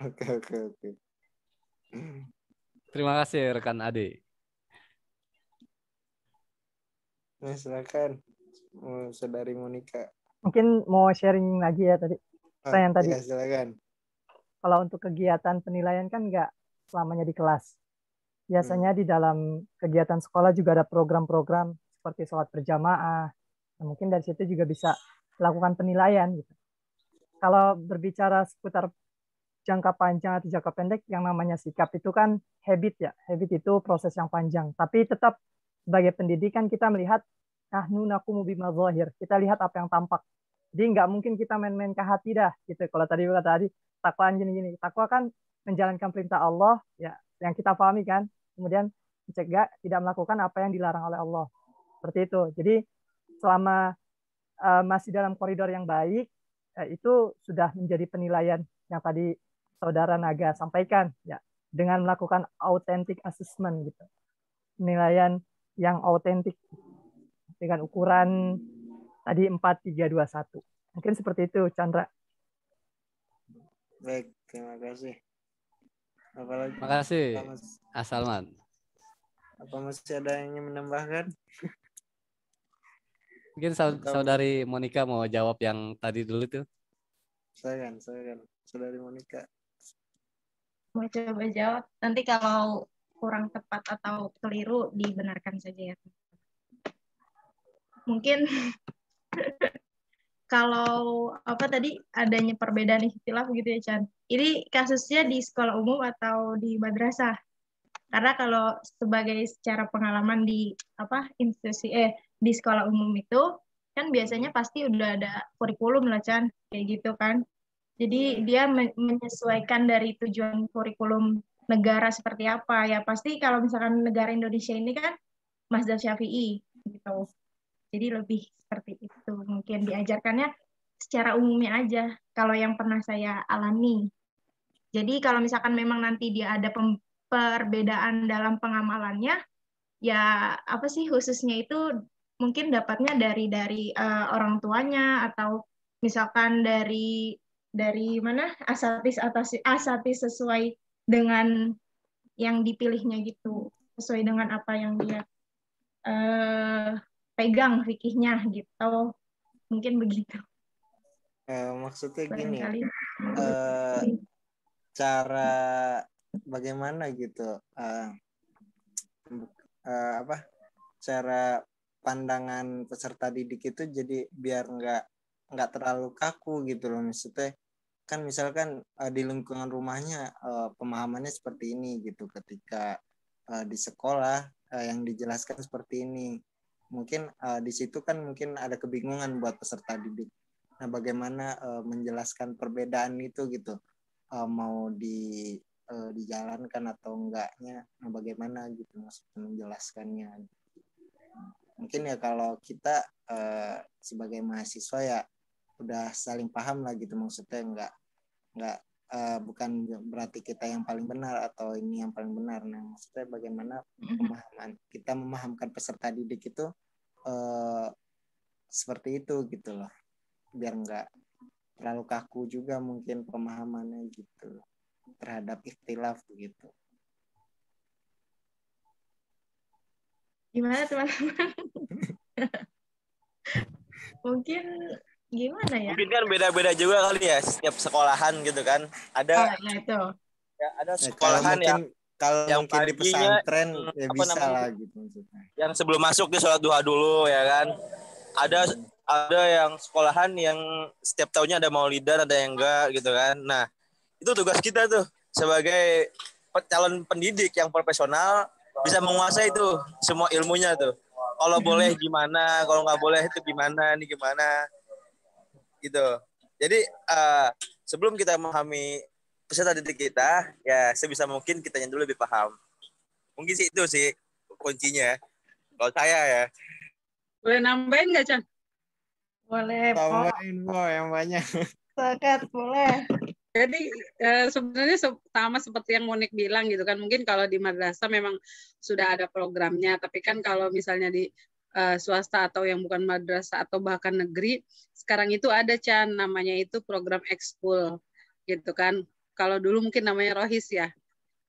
Oke. Terima kasih rekan Ade. Nah, silakan Saudari Monica. Mungkin mau sharing lagi ya tadi. Pertanyaan tadi. Ya, silakan. Kalau untuk kegiatan penilaian kan nggak selamanya di kelas. Biasanya di dalam kegiatan sekolah juga ada program-program seperti sholat berjamaah. Nah, mungkin dari situ juga bisa melakukan penilaian gitu. Kalau berbicara seputar jangka panjang atau jangka pendek, yang namanya sikap itu kan habit ya. Habit itu proses yang panjang. Tapi tetap sebagai pendidikan kita melihat nahnu naqumu bima dzahir. Kita lihat apa yang tampak. Jadi nggak mungkin kita main-main ke hati dah gitu. Kalau tadi takwaan gini-gini. Takwa kan menjalankan perintah Allah ya, yang kita pahami kan. Kemudian mencegah tidak melakukan apa yang dilarang oleh Allah. Seperti itu. Jadi selama masih dalam koridor yang baik, itu sudah menjadi penilaian yang tadi Saudara Naga sampaikan ya, dengan melakukan authentic assessment gitu. Penilaian yang autentik dengan ukuran tadi 4, 3, 2, 1. Mungkin seperti itu, Chandra. Baik, terima kasih. Apalagi? Terima kasih, Asalman. Apa masih ada yang ingin menambahkan? Mungkin Saudari Monica mau jawab yang tadi dulu tuh. Saya kan. Saudari Monica. Mau coba jawab. Nanti kalau kurang tepat atau keliru dibenarkan saja ya. Mungkin kalau apa tadi adanya perbedaan ikhtilaf gitu ya Chan. Ini kasusnya di sekolah umum atau di madrasah? Karena kalau sebagai secara pengalaman di apa institusi di sekolah umum itu kan biasanya pasti udah ada kurikulum lah Chan, kayak gitu kan. Jadi dia menyesuaikan dari tujuan kurikulum negara seperti apa ya. Pasti kalau misalkan negara Indonesia ini kan mazhab Syafi'i gitu. Jadi lebih seperti itu. Mungkin diajarkannya secara umumnya aja kalau yang pernah saya alami. Jadi kalau misalkan memang nanti dia ada perbedaan dalam pengamalannya, ya apa sih khususnya itu mungkin dapatnya dari orang tuanya atau misalkan dari mana asatis sesuai dengan yang dipilihnya gitu, sesuai dengan apa yang dia pegang fikihnya gitu, mungkin begitu. Maksudnya gini, Barangkali. cara bagaimana gitu, apa cara pandangan peserta didik itu jadi biar nggak terlalu kaku gitu loh. Maksudnya kan misalkan di lingkungan rumahnya pemahamannya seperti ini gitu, ketika di sekolah yang dijelaskan seperti ini, mungkin di situ kan mungkin ada kebingungan buat peserta didik. Nah, bagaimana menjelaskan perbedaan itu gitu, mau dijalankan atau enggaknya, nah bagaimana gitu maksudnya menjelaskannya. Mungkin ya kalau kita sebagai mahasiswa ya udah saling paham lah gitu, maksudnya enggak bukan berarti kita yang paling benar atau ini yang paling benar. Nah, maksudnya bagaimana kita memahamkan peserta didik itu seperti itu gitu loh, biar enggak terlalu kaku juga mungkin pemahamannya gitu terhadap ikhtilaf gitu. Gimana teman-teman? Mungkin gimana ya? Mungkin kan beda-beda juga kali ya setiap sekolahan gitu kan. Ada ya itu. Ya, ada sekolahan kalau mungkin di pesantren ya bisa lah gitu maksudnya. Yang sebelum masuk di sholat duha dulu ya kan. Ada yang sekolahan yang setiap tahunnya ada maulidan, ada yang enggak gitu kan. Nah, itu tugas kita tuh sebagai calon pendidik yang profesional bisa menguasai tuh semua ilmunya tuh. Kalau boleh gimana, kalau nggak boleh itu gimana, nih gimana gitu. Jadi sebelum kita memahami peserta didik kita, ya sebisa mungkin kitanya dulu lebih paham. Mungkin sih itu sih kuncinya. Kalau saya ya. Boleh nambahin nggak, Chan? Boleh, tambahin yang banyak. Sekat, boleh. Jadi sebenarnya sama seperti yang Monik bilang gitu kan, mungkin kalau di madrasah memang sudah ada programnya, tapi kan kalau misalnya di swasta atau yang bukan madrasah atau bahkan negeri, sekarang itu ada Chan, namanya itu program ekskul gitu kan. Kalau dulu mungkin namanya rohis ya.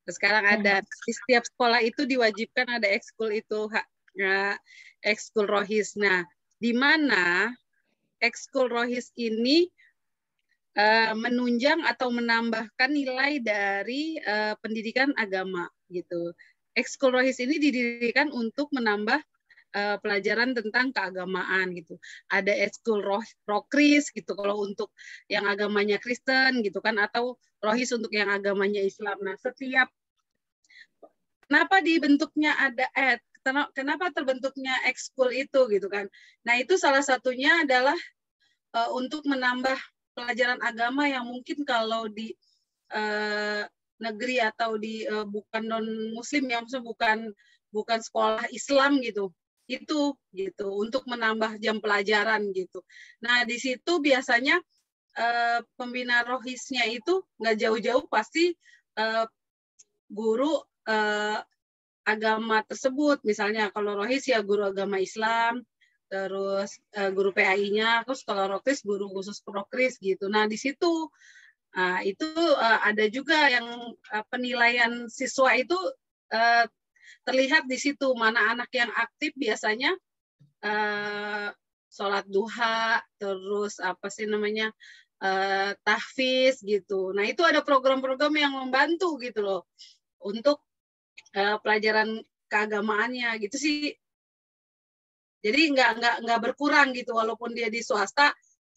Sekarang ada di setiap sekolah itu diwajibkan ada ekskul itu, ekskul rohis. Nah, di mana ekskul rohis ini menunjang atau menambahkan nilai dari pendidikan agama gitu. Ekskul rohis ini didirikan untuk menambah pelajaran tentang keagamaan gitu. Ada ekskul rokris gitu kalau untuk yang agamanya Kristen gitu kan, atau rohis untuk yang agamanya Islam. Nah, kenapa dibentuknya kenapa terbentuknya ekskul itu gitu kan. Nah, itu salah satunya adalah untuk menambah pelajaran agama yang mungkin kalau di negeri atau di bukan non muslim yang bukan sekolah Islam gitu, itu gitu, untuk menambah jam pelajaran gitu. Nah, di situ biasanya pembina rohisnya itu nggak jauh-jauh pasti guru agama tersebut. Misalnya kalau rohis ya guru agama Islam, terus guru PAI-nya, terus kalau rokris guru khusus rokris gitu. Nah, di situ itu ada juga yang penilaian siswa itu terlihat di situ, mana anak yang aktif biasanya sholat duha, terus apa sih namanya tahfiz gitu. Nah, itu ada program-program yang membantu gitu loh untuk pelajaran keagamaannya gitu sih. Jadi nggak berkurang gitu, walaupun dia di swasta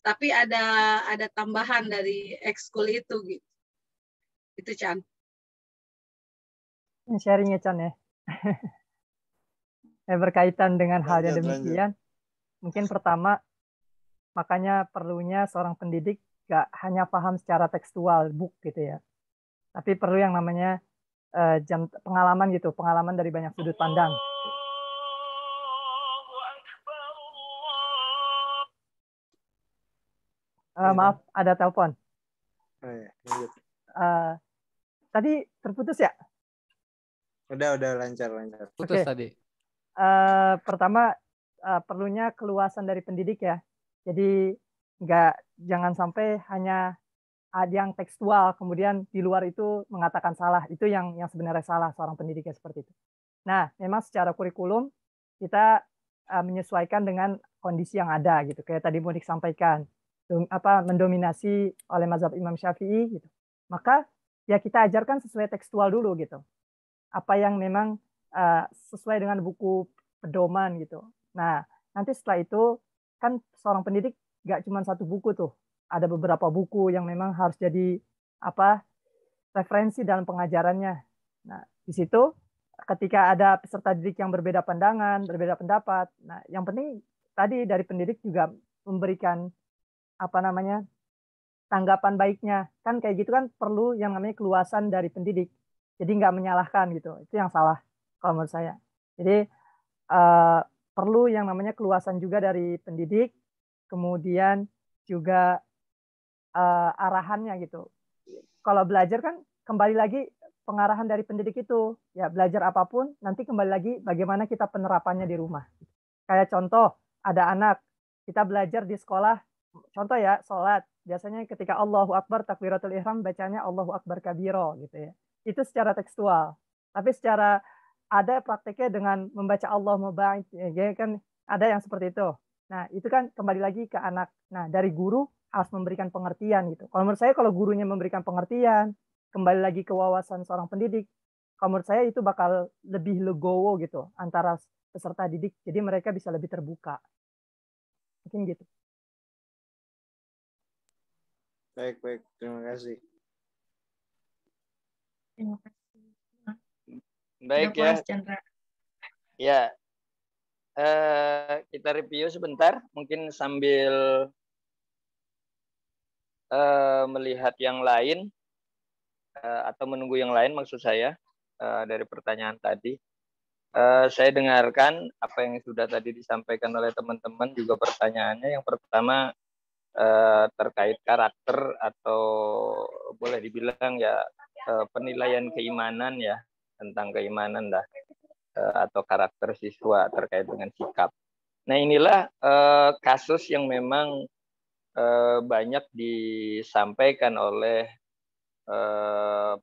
tapi ada tambahan dari ekskul itu gitu. Itu Chan. Sharingnya Chan ya. Berkaitan dengan hal yang Lanjut. demikian, mungkin pertama, makanya perlunya seorang pendidik gak hanya paham secara tekstual, book gitu ya. Tapi perlu yang namanya pengalaman gitu, pengalaman dari banyak sudut pandang. Maaf, ada telepon. Oh, ya. Lanjut. Tadi terputus ya? Udah lancar. Putus Oke. tadi. Pertama, perlunya keluasan dari pendidik ya. Jadi jangan sampai hanya ada yang tekstual, kemudian di luar itu mengatakan salah. Itu yang sebenarnya salah seorang pendidik ya, seperti itu. Nah, memang secara kurikulum kita menyesuaikan dengan kondisi yang ada gitu. Kayak tadi Monik sampaikan, mendominasi oleh mazhab Imam Syafi'i gitu. Maka ya kita ajarkan sesuai tekstual dulu gitu. Apa yang memang sesuai dengan buku pedoman gitu. Nah, nanti setelah itu kan seorang pendidik gak cuma satu buku tuh. Ada beberapa buku yang memang harus jadi referensi dalam pengajarannya. Nah, di situ ketika ada peserta didik yang berbeda pandangan, berbeda pendapat, nah yang penting tadi dari pendidik juga memberikan tanggapan baiknya. Kan kayak gitu kan perlu yang namanya keluasan dari pendidik. Jadi nggak menyalahkan gitu. Itu yang salah kalau menurut saya. Jadi perlu yang namanya keluasan juga dari pendidik, kemudian juga arahannya gitu. Kalau belajar kan kembali lagi pengarahan dari pendidik itu, ya belajar apapun nanti kembali lagi bagaimana kita penerapannya di rumah. Kayak contoh, ada anak, kita belajar di sekolah, contoh ya, sholat, biasanya ketika Allahu Akbar takbiratul ihram bacanya Allahu Akbar kabiro gitu ya. Itu secara tekstual. Tapi secara ada prakteknya dengan membaca Allah muba'id, ya kan ada yang seperti itu. Nah, itu kan kembali lagi ke anak. Nah, dari guru harus memberikan pengertian gitu. Kalau menurut saya kalau gurunya memberikan pengertian, kembali lagi ke wawasan seorang pendidik, kalau menurut saya itu bakal lebih legowo gitu antara peserta didik, jadi mereka bisa lebih terbuka. Mungkin gitu. Baik. Terima kasih. Terima kasih. Baik ya. Ya. Kita review sebentar, mungkin sambil melihat yang lain atau menunggu yang lain maksud saya dari pertanyaan tadi. Saya dengarkan apa yang sudah tadi disampaikan oleh teman-teman, juga pertanyaannya. Yang pertama terkait karakter atau boleh dibilang ya penilaian keimanan ya, tentang keimanan dah atau karakter siswa terkait dengan sikap. Nah, inilah kasus yang memang banyak disampaikan oleh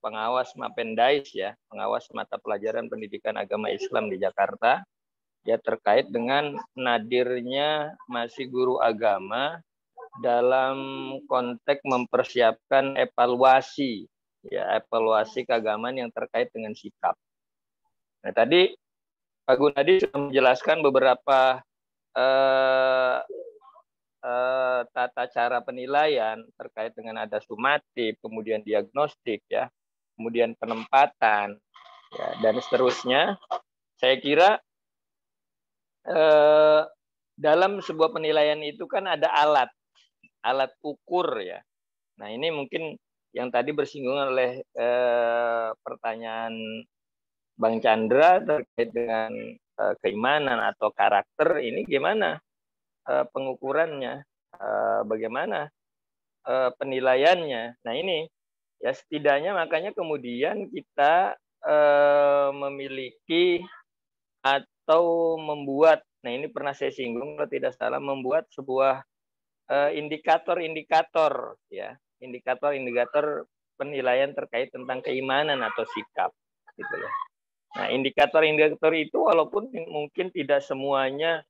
pengawas Mapendais ya, pengawas mata pelajaran pendidikan agama Islam di Jakarta, ya, terkait dengan nadirnya masih guru agama dalam konteks mempersiapkan evaluasi keagamaan yang terkait dengan sikap. Nah, tadi Pak Gunadi sudah menjelaskan beberapa tata cara penilaian terkait dengan ada sumatif, kemudian diagnostik ya, kemudian penempatan ya, dan seterusnya. Saya kira dalam sebuah penilaian itu kan ada alat ukur ya. Nah, ini mungkin yang tadi bersinggungan oleh pertanyaan Bang Chandra terkait dengan keimanan atau karakter, ini gimana pengukurannya, bagaimana penilaiannya. Nah, ini ya setidaknya makanya kemudian kita memiliki atau membuat, nah ini pernah saya singgung kalau tidak salah, membuat sebuah indikator-indikator ya, indikator penilaian terkait tentang keimanan atau sikap gitu ya. Nah, indikator-indikator itu walaupun mungkin tidak semuanya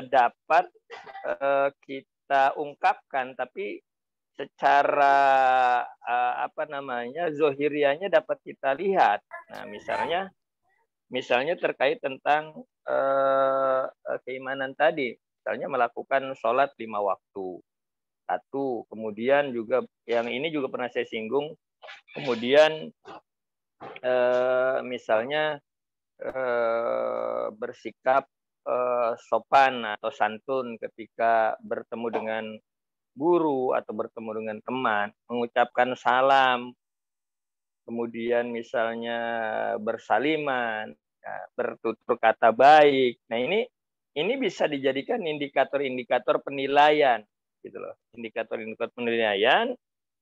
dapat kita ungkapkan, tapi secara zohirianya dapat kita lihat. Nah, misalnya terkait tentang keimanan tadi, misalnya melakukan sholat 5 waktu, Satu. Kemudian juga yang ini juga pernah saya singgung. Kemudian misalnya bersikap sopan atau santun ketika bertemu dengan guru atau bertemu dengan teman, mengucapkan salam, kemudian misalnya bersaliman, ya, bertutur kata baik. Nah, ini bisa dijadikan indikator-indikator penilaian, gitu loh. Indikator-indikator penilaian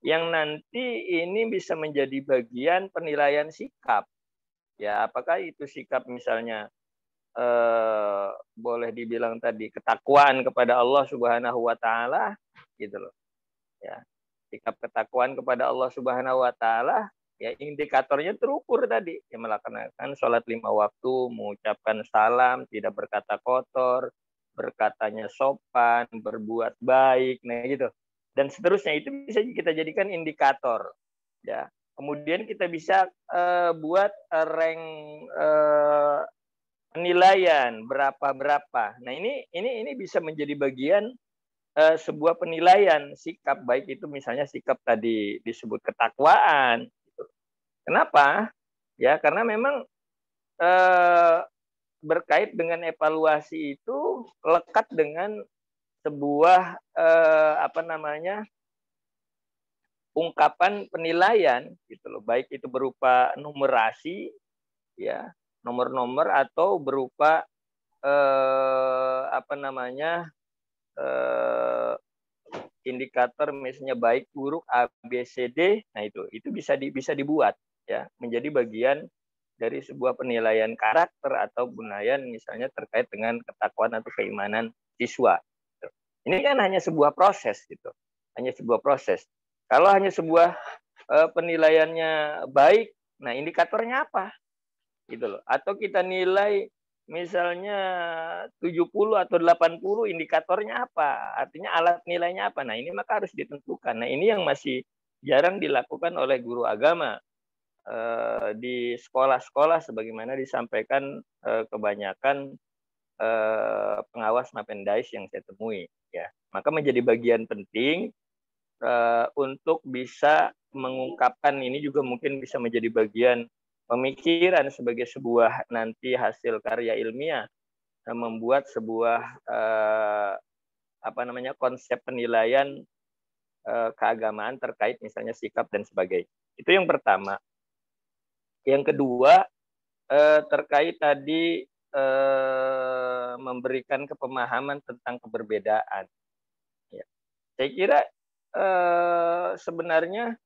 yang nanti ini bisa menjadi bagian penilaian sikap. Ya, apakah itu sikap misalnya boleh dibilang tadi ketakwaan kepada Allah Subhanahu wa taala, gitu loh. Ya. Sikap ketakwaan kepada Allah Subhanahu wa taala, ya indikatornya terukur tadi, yang melaksanakan sholat 5 waktu, mengucapkan salam, tidak berkata kotor, berkatanya sopan, berbuat baik, nah gitu. Dan seterusnya itu bisa kita jadikan indikator. Ya. Kemudian kita bisa buat rank penilaian berapa. Nah, ini bisa menjadi bagian sebuah penilaian sikap, baik itu misalnya sikap tadi disebut ketakwaan. Kenapa? Ya, karena memang berkait dengan evaluasi itu lekat dengan sebuah ungkapan penilaian gitu loh, baik itu berupa numerasi, ya, nomor-nomor atau berupa indikator misalnya baik buruk A B C D. Nah, itu bisa dibuat ya menjadi bagian dari sebuah penilaian karakter atau penilaian misalnya terkait dengan ketakwaan atau keimanan siswa. Ini kan hanya sebuah proses gitu. Hanya sebuah proses. Kalau hanya sebuah penilaiannya baik, nah indikatornya apa? Gitu loh. Atau kita nilai misalnya 70 atau 80, indikatornya apa? Artinya alat nilainya apa? Nah, ini maka harus ditentukan. Nah, ini yang masih jarang dilakukan oleh guru agama di sekolah-sekolah sebagaimana disampaikan kebanyakan pengawas Mapendais yang saya temui, ya. Maka menjadi bagian penting untuk bisa mengungkapkan ini juga mungkin bisa menjadi bagian pemikiran sebagai sebuah nanti hasil karya ilmiah, membuat sebuah konsep penilaian keagamaan terkait misalnya sikap dan sebagainya. Itu yang pertama. Yang kedua terkait tadi memberikan kepemahaman tentang keberbedaan. Ya. Saya kira sebenarnya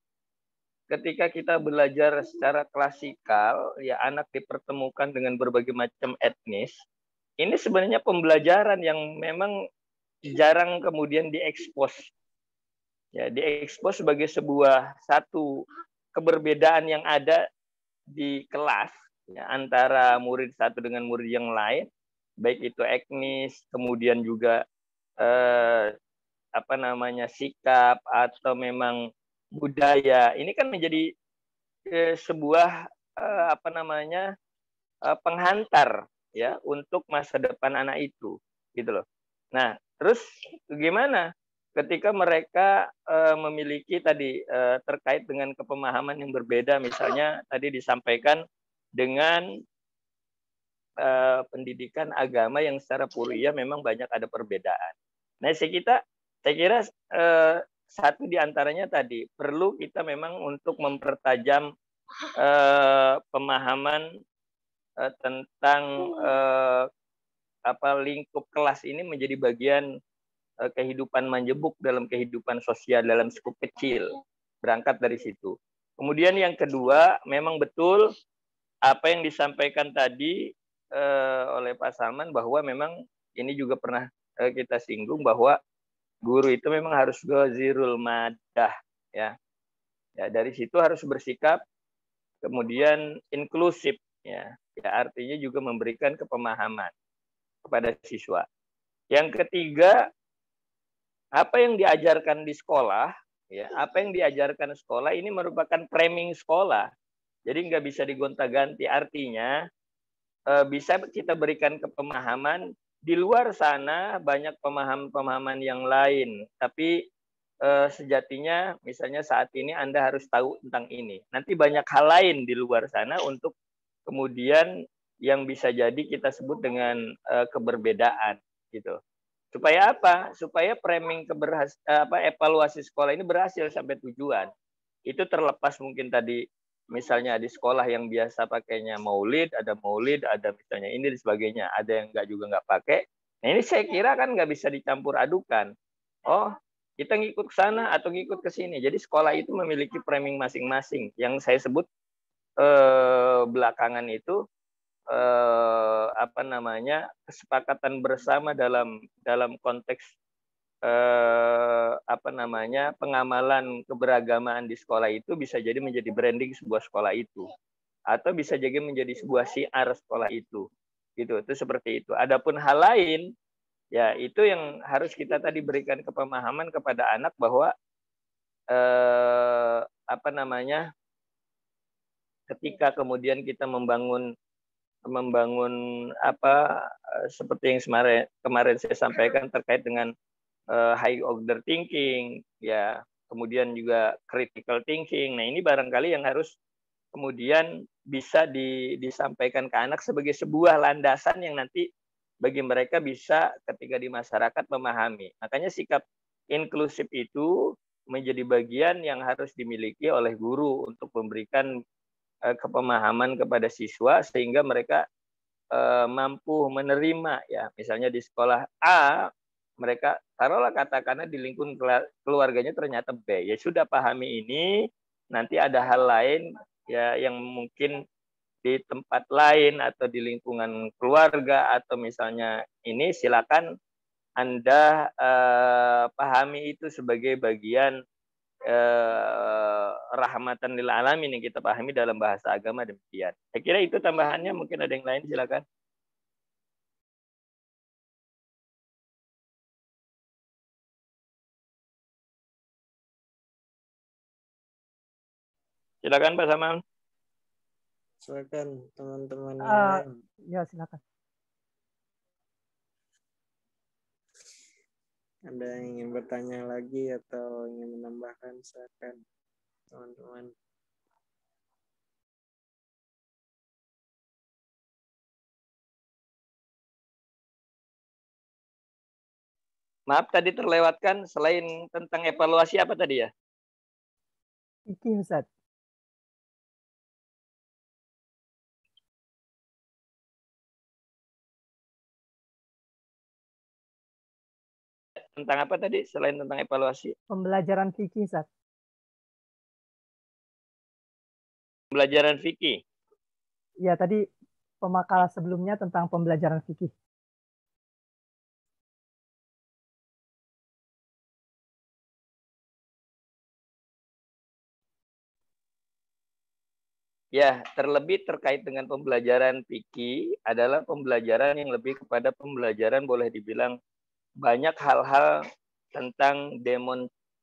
ketika kita belajar secara klasikal, ya anak dipertemukan dengan berbagai macam etnis, ini sebenarnya pembelajaran yang memang jarang kemudian diekspos. Ya, diekspos sebagai sebuah satu keberbedaan yang ada di kelas, ya, antara murid satu dengan murid yang lain, baik itu etnis, kemudian juga sikap atau memang budaya. Ini kan menjadi sebuah penghantar ya untuk masa depan anak itu, gitu loh. Nah, terus gimana ketika mereka memiliki tadi terkait dengan kepemahaman yang berbeda, misalnya tadi disampaikan dengan pendidikan agama yang secara puriyah memang banyak ada perbedaan. Nah, saya kira satu di antaranya tadi perlu kita memang untuk mempertajam pemahaman tentang lingkup kelas ini menjadi bagian kehidupan menjebuk dalam kehidupan sosial dalam skup kecil, berangkat dari situ. Kemudian yang kedua, memang betul apa yang disampaikan tadi oleh Pak Salman bahwa memang ini juga pernah kita singgung bahwa guru itu memang harus ghazirul madah, ya. Ya, dari situ harus bersikap kemudian inklusif, ya. Ya, artinya juga memberikan kepemahaman kepada siswa. Yang ketiga, apa yang diajarkan di sekolah, ya, apa yang diajarkan sekolah ini merupakan framing sekolah. Jadi nggak bisa digonta-ganti. Artinya bisa kita berikan kepemahaman di luar sana banyak pemahaman-pemahaman yang lain. Tapi sejatinya misalnya saat ini Anda harus tahu tentang ini. Nanti banyak hal lain di luar sana untuk kemudian yang bisa jadi kita sebut dengan keberbedaan gitu. Supaya apa? Supaya framing evaluasi sekolah ini berhasil sampai tujuan. Itu terlepas mungkin tadi misalnya di sekolah yang biasa pakainya maulid, ada misalnya ini dan sebagainya, ada yang nggak pakai. Nah ini saya kira kan nggak bisa dicampur adukan. Oh, kita ngikut ke sana atau ngikut ke sini. Jadi sekolah itu memiliki framing masing-masing. Yang saya sebut belakangan itu kesepakatan bersama dalam konteks pengamalan keberagamaan di sekolah itu bisa jadi menjadi branding sebuah sekolah itu, atau bisa jadi menjadi sebuah syiar sekolah itu. Gitu, itu seperti itu. Adapun hal lain, ya itu yang harus kita tadi berikan kepemahaman kepada anak bahwa ketika kemudian kita membangun seperti yang kemarin saya sampaikan terkait dengan high order thinking, ya kemudian juga critical thinking. Nah ini barangkali yang harus kemudian bisa disampaikan ke anak sebagai sebuah landasan yang nanti bagi mereka bisa ketika di masyarakat memahami. Makanya sikap inklusif itu menjadi bagian yang harus dimiliki oleh guru untuk memberikan kepemahaman kepada siswa sehingga mereka mampu menerima, ya misalnya di sekolah A mereka taruhlah katakanlah di lingkungan keluarganya ternyata B, ya sudah pahami ini, nanti ada hal lain ya yang mungkin di tempat lain atau di lingkungan keluarga atau misalnya ini silakan Anda pahami itu sebagai bagian rahmatan lil alamin yang kita pahami dalam bahasa agama demikian. Saya kira itu tambahannya, mungkin ada yang lain silakan. Silakan Pak Samal. Silakan teman-teman yang lain. Ya silakan. Ada yang ingin bertanya lagi atau ingin menambahkan, silakan teman-teman. Maaf tadi terlewatkan, selain tentang evaluasi apa tadi ya? Fikih Ustaz. Tentang apa tadi selain tentang evaluasi? Pembelajaran fikih Ustaz. Pembelajaran fikih. Ya tadi pemakaran sebelumnya tentang pembelajaran fikih. Ya, terlebih terkait dengan pembelajaran fikih adalah pembelajaran yang lebih kepada pembelajaran boleh dibilang banyak hal-hal tentang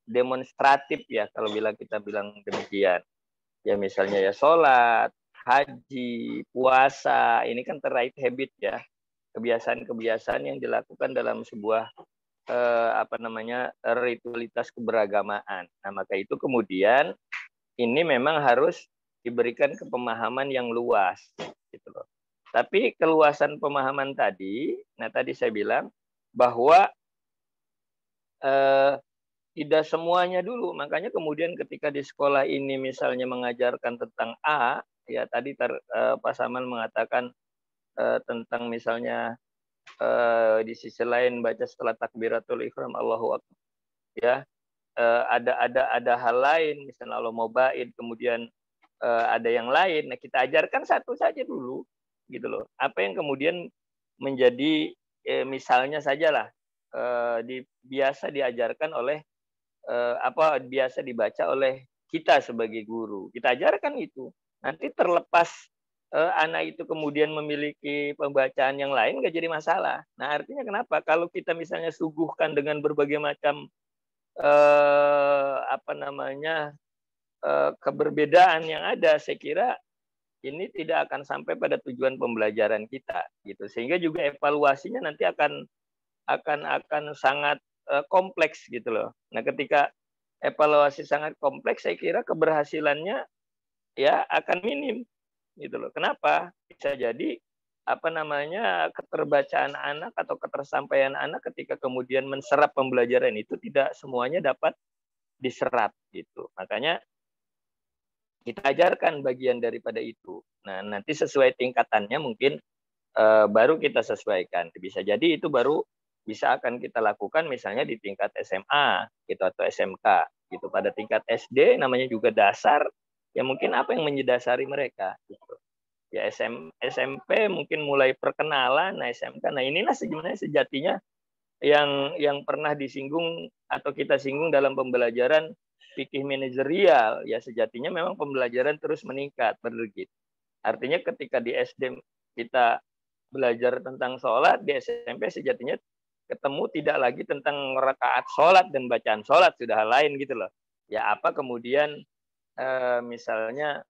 demonstratif ya, kalau kita bilang demikian. Ya misalnya ya sholat, haji, puasa, ini kan terkait habit ya, kebiasaan-kebiasaan yang dilakukan dalam sebuah ritualitas keberagamaan. Nah maka itu kemudian ini memang harus diberikan kepemahaman yang luas, gitu loh. Tapi keluasan pemahaman tadi, nah tadi saya bilang bahwa tidak semuanya dulu. Makanya kemudian ketika di sekolah ini misalnya mengajarkan tentang A, ya tadi Pak Saman mengatakan tentang misalnya di sisi lain baca setelah takbiratul ihram Allahu Akbar, ya ada hal lain misalnya Allah mau bait, kemudian ada yang lain. Nah kita ajarkan satu saja dulu, gitu loh. Apa yang kemudian menjadi misalnya sajalah biasa diajarkan oleh biasa dibaca oleh kita sebagai guru. Kita ajarkan itu. Nanti terlepas anak itu kemudian memiliki pembacaan yang lain nggak jadi masalah. Nah artinya kenapa? Kalau kita misalnya suguhkan dengan berbagai macam keberbedaan yang ada, saya kira ini tidak akan sampai pada tujuan pembelajaran kita, gitu. Sehingga juga evaluasinya nanti akan sangat kompleks, gitu loh. Nah, ketika evaluasi sangat kompleks, saya kira keberhasilannya ya akan minim gitu loh. Kenapa? Bisa jadi keterbacaan anak atau ketersampaian anak ketika kemudian menserap pembelajaran itu tidak semuanya dapat diserap gitu. Makanya kita ajarkan bagian daripada itu. Nah, nanti sesuai tingkatannya mungkin baru kita sesuaikan. Bisa jadi itu baru bisa akan kita lakukan misalnya di tingkat SMA gitu atau SMK gitu. Pada tingkat SD namanya juga dasar, ya mungkin apa yang mendasari mereka gitu. Ya SMP mungkin mulai perkenalan, nah SMK. Nah, inilah sebenarnya sejatinya yang pernah disinggung atau kita singgung dalam pembelajaran fikih manajerial. Ya sejatinya memang pembelajaran terus meningkat, berlegit. Artinya ketika di SD kita belajar tentang sholat, di SMP sejatinya ketemu tidak lagi tentang rakaat sholat dan bacaan sholat, sudah hal lain gitu loh. Ya apa kemudian misalnya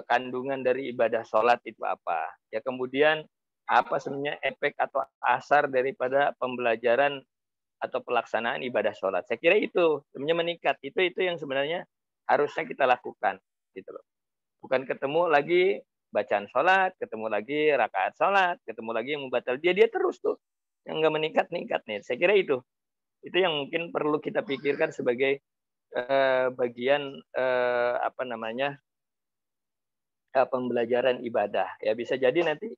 kandungan dari ibadah sholat itu apa. Ya kemudian apa sebenarnya efek atau asar daripada pembelajaran atau pelaksanaan ibadah sholat. Saya kira itu sebenarnya meningkat. Itu yang sebenarnya harusnya kita lakukan gitu loh. Bukan ketemu lagi bacaan sholat, ketemu lagi rakaat sholat, ketemu lagi yang membatal. Dia terus tuh. Yang nggak meningkat nih. Saya kira itu yang mungkin perlu kita pikirkan sebagai bagian pembelajaran ibadah. Ya bisa jadi nanti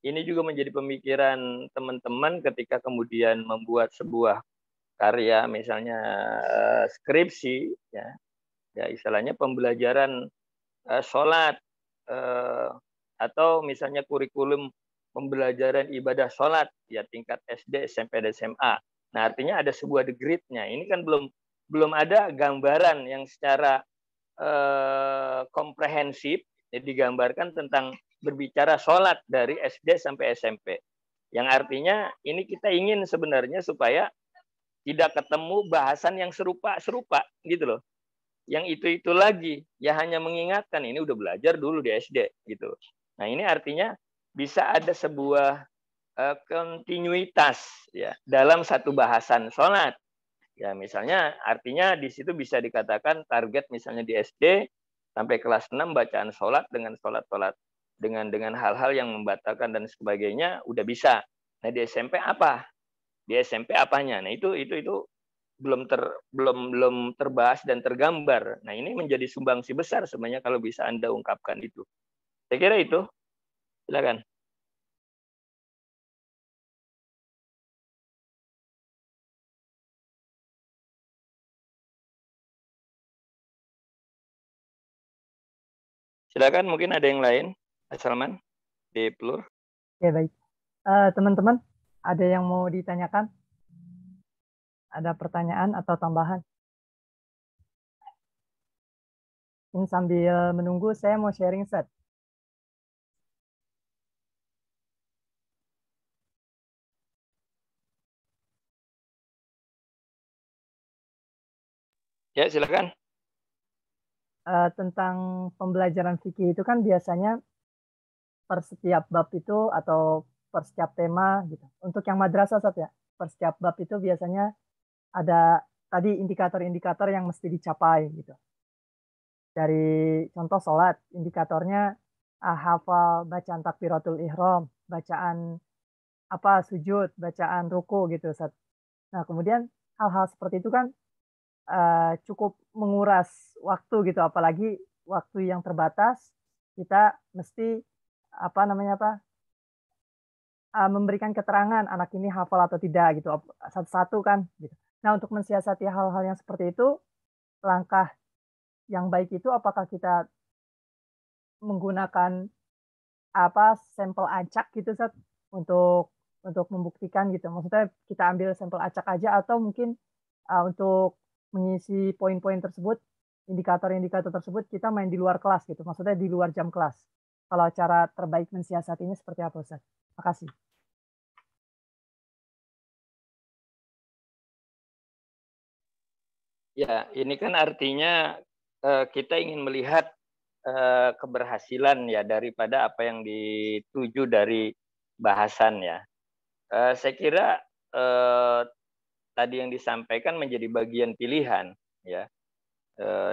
ini juga menjadi pemikiran teman-teman ketika kemudian membuat sebuah karya, misalnya skripsi, ya istilahnya pembelajaran sholat atau misalnya kurikulum pembelajaran ibadah sholat ya tingkat SD, SMP, dan SMA. Nah artinya ada sebuah degree-nya. Ini kan belum ada gambaran yang secara komprehensif digambarkan tentang berbicara sholat dari SD sampai SMP. Yang artinya ini kita ingin sebenarnya supaya tidak ketemu bahasan yang serupa gitu loh. Yang itu lagi, ya hanya mengingatkan ini udah belajar dulu di SD gitu. Nah ini artinya bisa ada sebuah kontinuitas ya dalam satu bahasan sholat. Ya misalnya artinya di situ bisa dikatakan target misalnya di SD sampai kelas 6 bacaan sholat dengan dengan hal-hal yang membatalkan dan sebagainya udah bisa. Nah di SMP apa? Di SMP apanya? Nah itu belum terbahas dan tergambar. Nah ini menjadi sumbangsi besar sebenarnya kalau bisa Anda ungkapkan itu. Saya kira itu. Silakan. Silakan, mungkin ada yang lain. Salman, di Plur. Ya baik. Teman-teman, ada yang mau ditanyakan? Ada pertanyaan atau tambahan? Ini sambil menunggu, saya mau sharing set. Ya, silakan. Tentang pembelajaran fikih itu kan biasanya per setiap bab itu atau per setiap tema gitu. Untuk yang madrasah ya, per setiap bab itu biasanya ada tadi indikator-indikator yang mesti dicapai gitu. Dari contoh sholat, indikatornya hafal bacaan takbiratul ihram, bacaan sujud, bacaan ruku gitu. Nah kemudian hal-hal seperti itu kan cukup menguras waktu gitu, apalagi waktu yang terbatas, kita mesti memberikan keterangan anak ini hafal atau tidak gitu satu-satu kan gitu. Nah untuk mensiasati hal-hal yang seperti itu, langkah yang baik itu apakah kita menggunakan sampel acak gitu untuk membuktikan gitu. Maksudnya kita ambil sampel acak aja atau mungkin untuk mengisi poin-poin tersebut, indikator-indikator tersebut kita main di luar kelas gitu, maksudnya di luar jam kelas. Kalau cara terbaik mensiasatinya seperti apa, Ustaz? Makasih. Ya, ini kan artinya kita ingin melihat keberhasilan ya daripada apa yang dituju dari bahasan ya. Saya kira tadi yang disampaikan menjadi bagian pilihan, ya.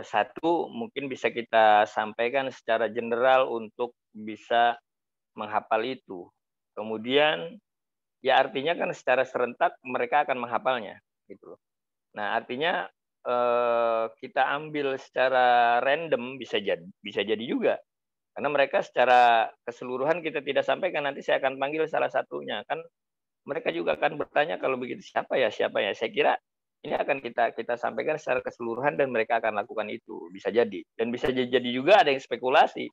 Satu mungkin bisa kita sampaikan secara general untuk bisa menghafal itu. Kemudian ya artinya kan secara serentak mereka akan menghafalnya, gitu loh. Nah, artinya kita ambil secara random bisa jadi juga. Karena mereka secara keseluruhan kita tidak sampaikan, nanti saya akan panggil salah satunya. Kan mereka juga akan bertanya kalau begitu siapa ya? Saya kira ini akan kita sampaikan secara keseluruhan dan mereka akan lakukan itu. Bisa jadi. Dan bisa jadi juga ada yang spekulasi.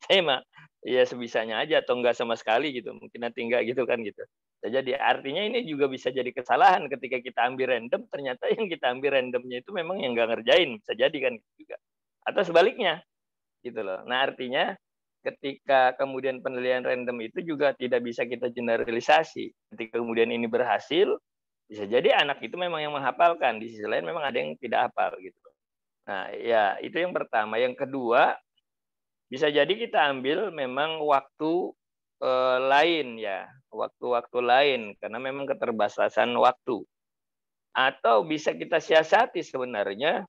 Saya mah ya sebisanya aja atau enggak sama sekali gitu. Mungkin nanti enggak gitu kan gitu. Jadi artinya ini juga bisa jadi kesalahan ketika kita ambil random, ternyata yang kita ambil randomnya itu memang yang nggak ngerjain, bisa jadi kan juga. Atau sebaliknya, gitu loh. Nah artinya ketika kemudian penilaian random itu juga tidak bisa kita generalisasi. Ketika kemudian ini berhasil, bisa jadi anak itu memang yang menghafalkan, di sisi lain memang ada yang tidak hafal gitu. Nah ya itu yang pertama. Yang kedua, bisa jadi kita ambil memang waktu lain ya, waktu-waktu lain karena memang keterbatasan waktu. Atau bisa kita siasati sebenarnya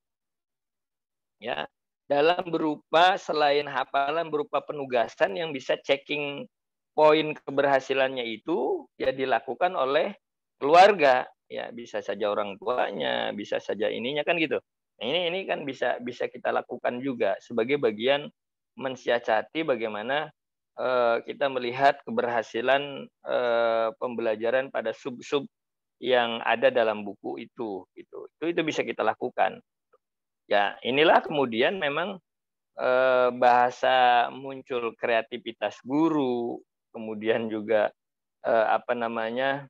ya dalam berupa selain hafalan berupa penugasan yang bisa checking poin keberhasilannya itu ya dilakukan oleh keluarga ya, bisa saja orang tuanya, bisa saja ininya kan gitu. Nah, ini kan bisa kita lakukan juga sebagai bagian mensiasati bagaimana kita melihat keberhasilan pembelajaran pada sub-sub yang ada dalam buku itu gitu. Itu bisa kita lakukan. Ya, inilah kemudian memang bahasa muncul kreativitas guru, kemudian juga apa namanya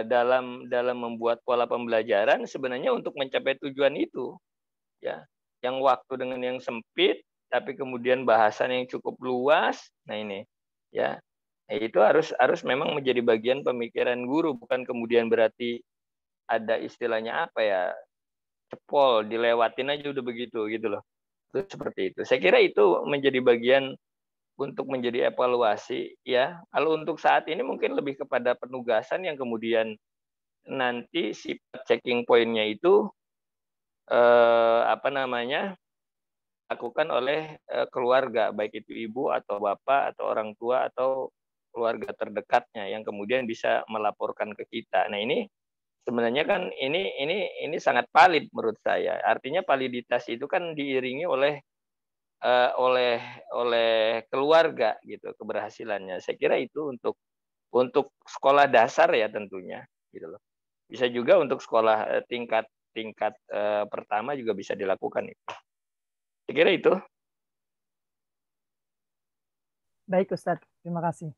dalam membuat pola pembelajaran sebenarnya untuk mencapai tujuan itu ya, yang waktu dengan yang sempit tapi kemudian bahasan yang cukup luas. Nah ini ya, itu harus memang menjadi bagian pemikiran guru, bukan kemudian berarti ada istilahnya apa ya, cepol dilewatin aja udah begitu gitu loh. Itu seperti itu. Saya kira itu menjadi bagian untuk menjadi evaluasi ya. Kalau untuk saat ini mungkin lebih kepada penugasan yang kemudian nanti sifat checking pointnya itu apa namanya dilakukan oleh keluarga, baik itu ibu atau bapak atau orang tua atau keluarga terdekatnya yang kemudian bisa melaporkan ke kita. Nah ini sebenarnya kan ini sangat valid menurut saya. Artinya validitas itu kan diiringi oleh keluarga gitu keberhasilannya. Saya kira itu untuk sekolah dasar ya tentunya gitu loh. Bisa juga untuk sekolah tingkat pertama juga bisa dilakukan itu. Saya kira itu. Baik Ustadz, terima kasih.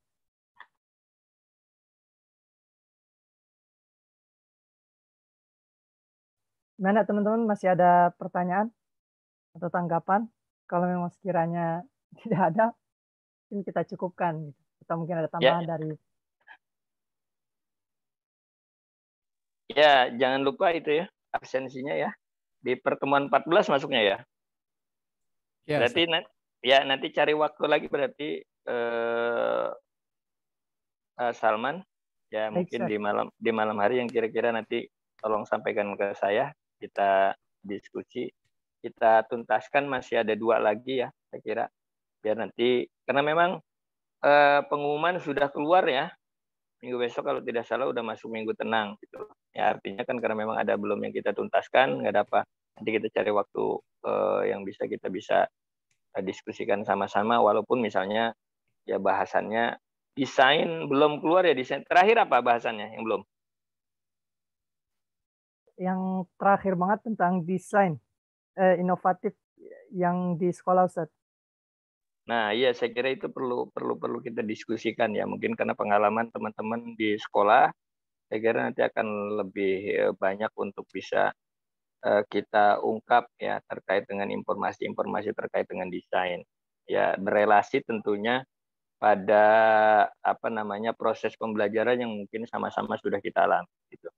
Gimana teman-teman, masih ada pertanyaan atau tanggapan? Kalau memang sekiranya tidak ada, mungkin kita cukupkan. Atau mungkin ada tambahan dari... Ya, jangan lupa itu ya, absensinya ya. Di pertemuan 14 masuknya ya. Ya berarti nanti cari waktu lagi berarti Salman. Ya mungkin di malam hari yang kira-kira nanti tolong sampaikan ke saya, kita diskusi, kita tuntaskan. Masih ada 2 lagi ya saya kira, biar nanti karena memang pengumuman sudah keluar ya, minggu besok kalau tidak salah udah masuk minggu tenang gitu ya. Artinya kan karena memang ada belum yang kita tuntaskan, nggak ada apa, nanti kita cari waktu yang bisa diskusikan sama-sama, walaupun misalnya ya bahasannya desain belum keluar ya. Desain terakhir apa bahasannya yang belum? Yang terakhir banget tentang desain inovatif yang di sekolah Ustaz. Nah, iya saya kira itu perlu kita diskusikan ya. Mungkin karena pengalaman teman-teman di sekolah, saya kira nanti akan lebih banyak untuk bisa kita ungkap ya terkait dengan informasi-informasi terkait dengan desain. Ya, berelasi tentunya pada apa namanya proses pembelajaran yang mungkin sama-sama sudah kita alami gitu.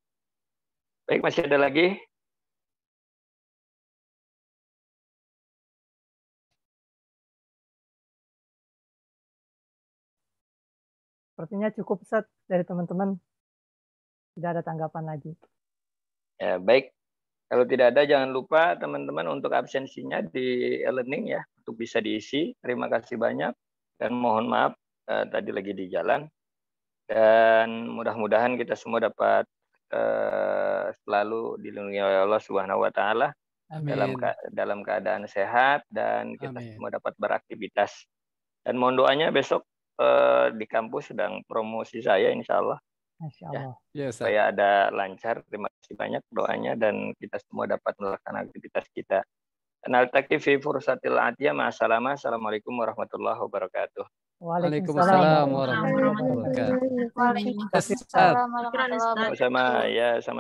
Baik, masih ada lagi? Sepertinya cukup Ustaz dari teman-teman. Tidak ada tanggapan lagi. Ya, baik. Kalau tidak ada, jangan lupa teman-teman untuk absensinya di e-learning ya, untuk bisa diisi. Terima kasih banyak dan mohon maaf tadi lagi di jalan. Dan mudah-mudahan kita semua dapat selalu dilindungi oleh Allah Subhanahu wa taala dalam keadaan sehat dan kita semua dapat beraktivitas. Dan mohon doanya besok di kampus sedang promosi saya insya Allah. Masya Allah. Ya, supaya ada lancar. Terima kasih banyak doanya dan kita semua dapat melaksanakan aktivitas kita. Naltaqi fi fursatil atiyah. Assalamualaikum warahmatullahi wabarakatuh. Waalaikumsalam warahmatullahi wabarakatuh. Waalaikumsalam warahmatullahi wabarakatuh. Sama ya, sama.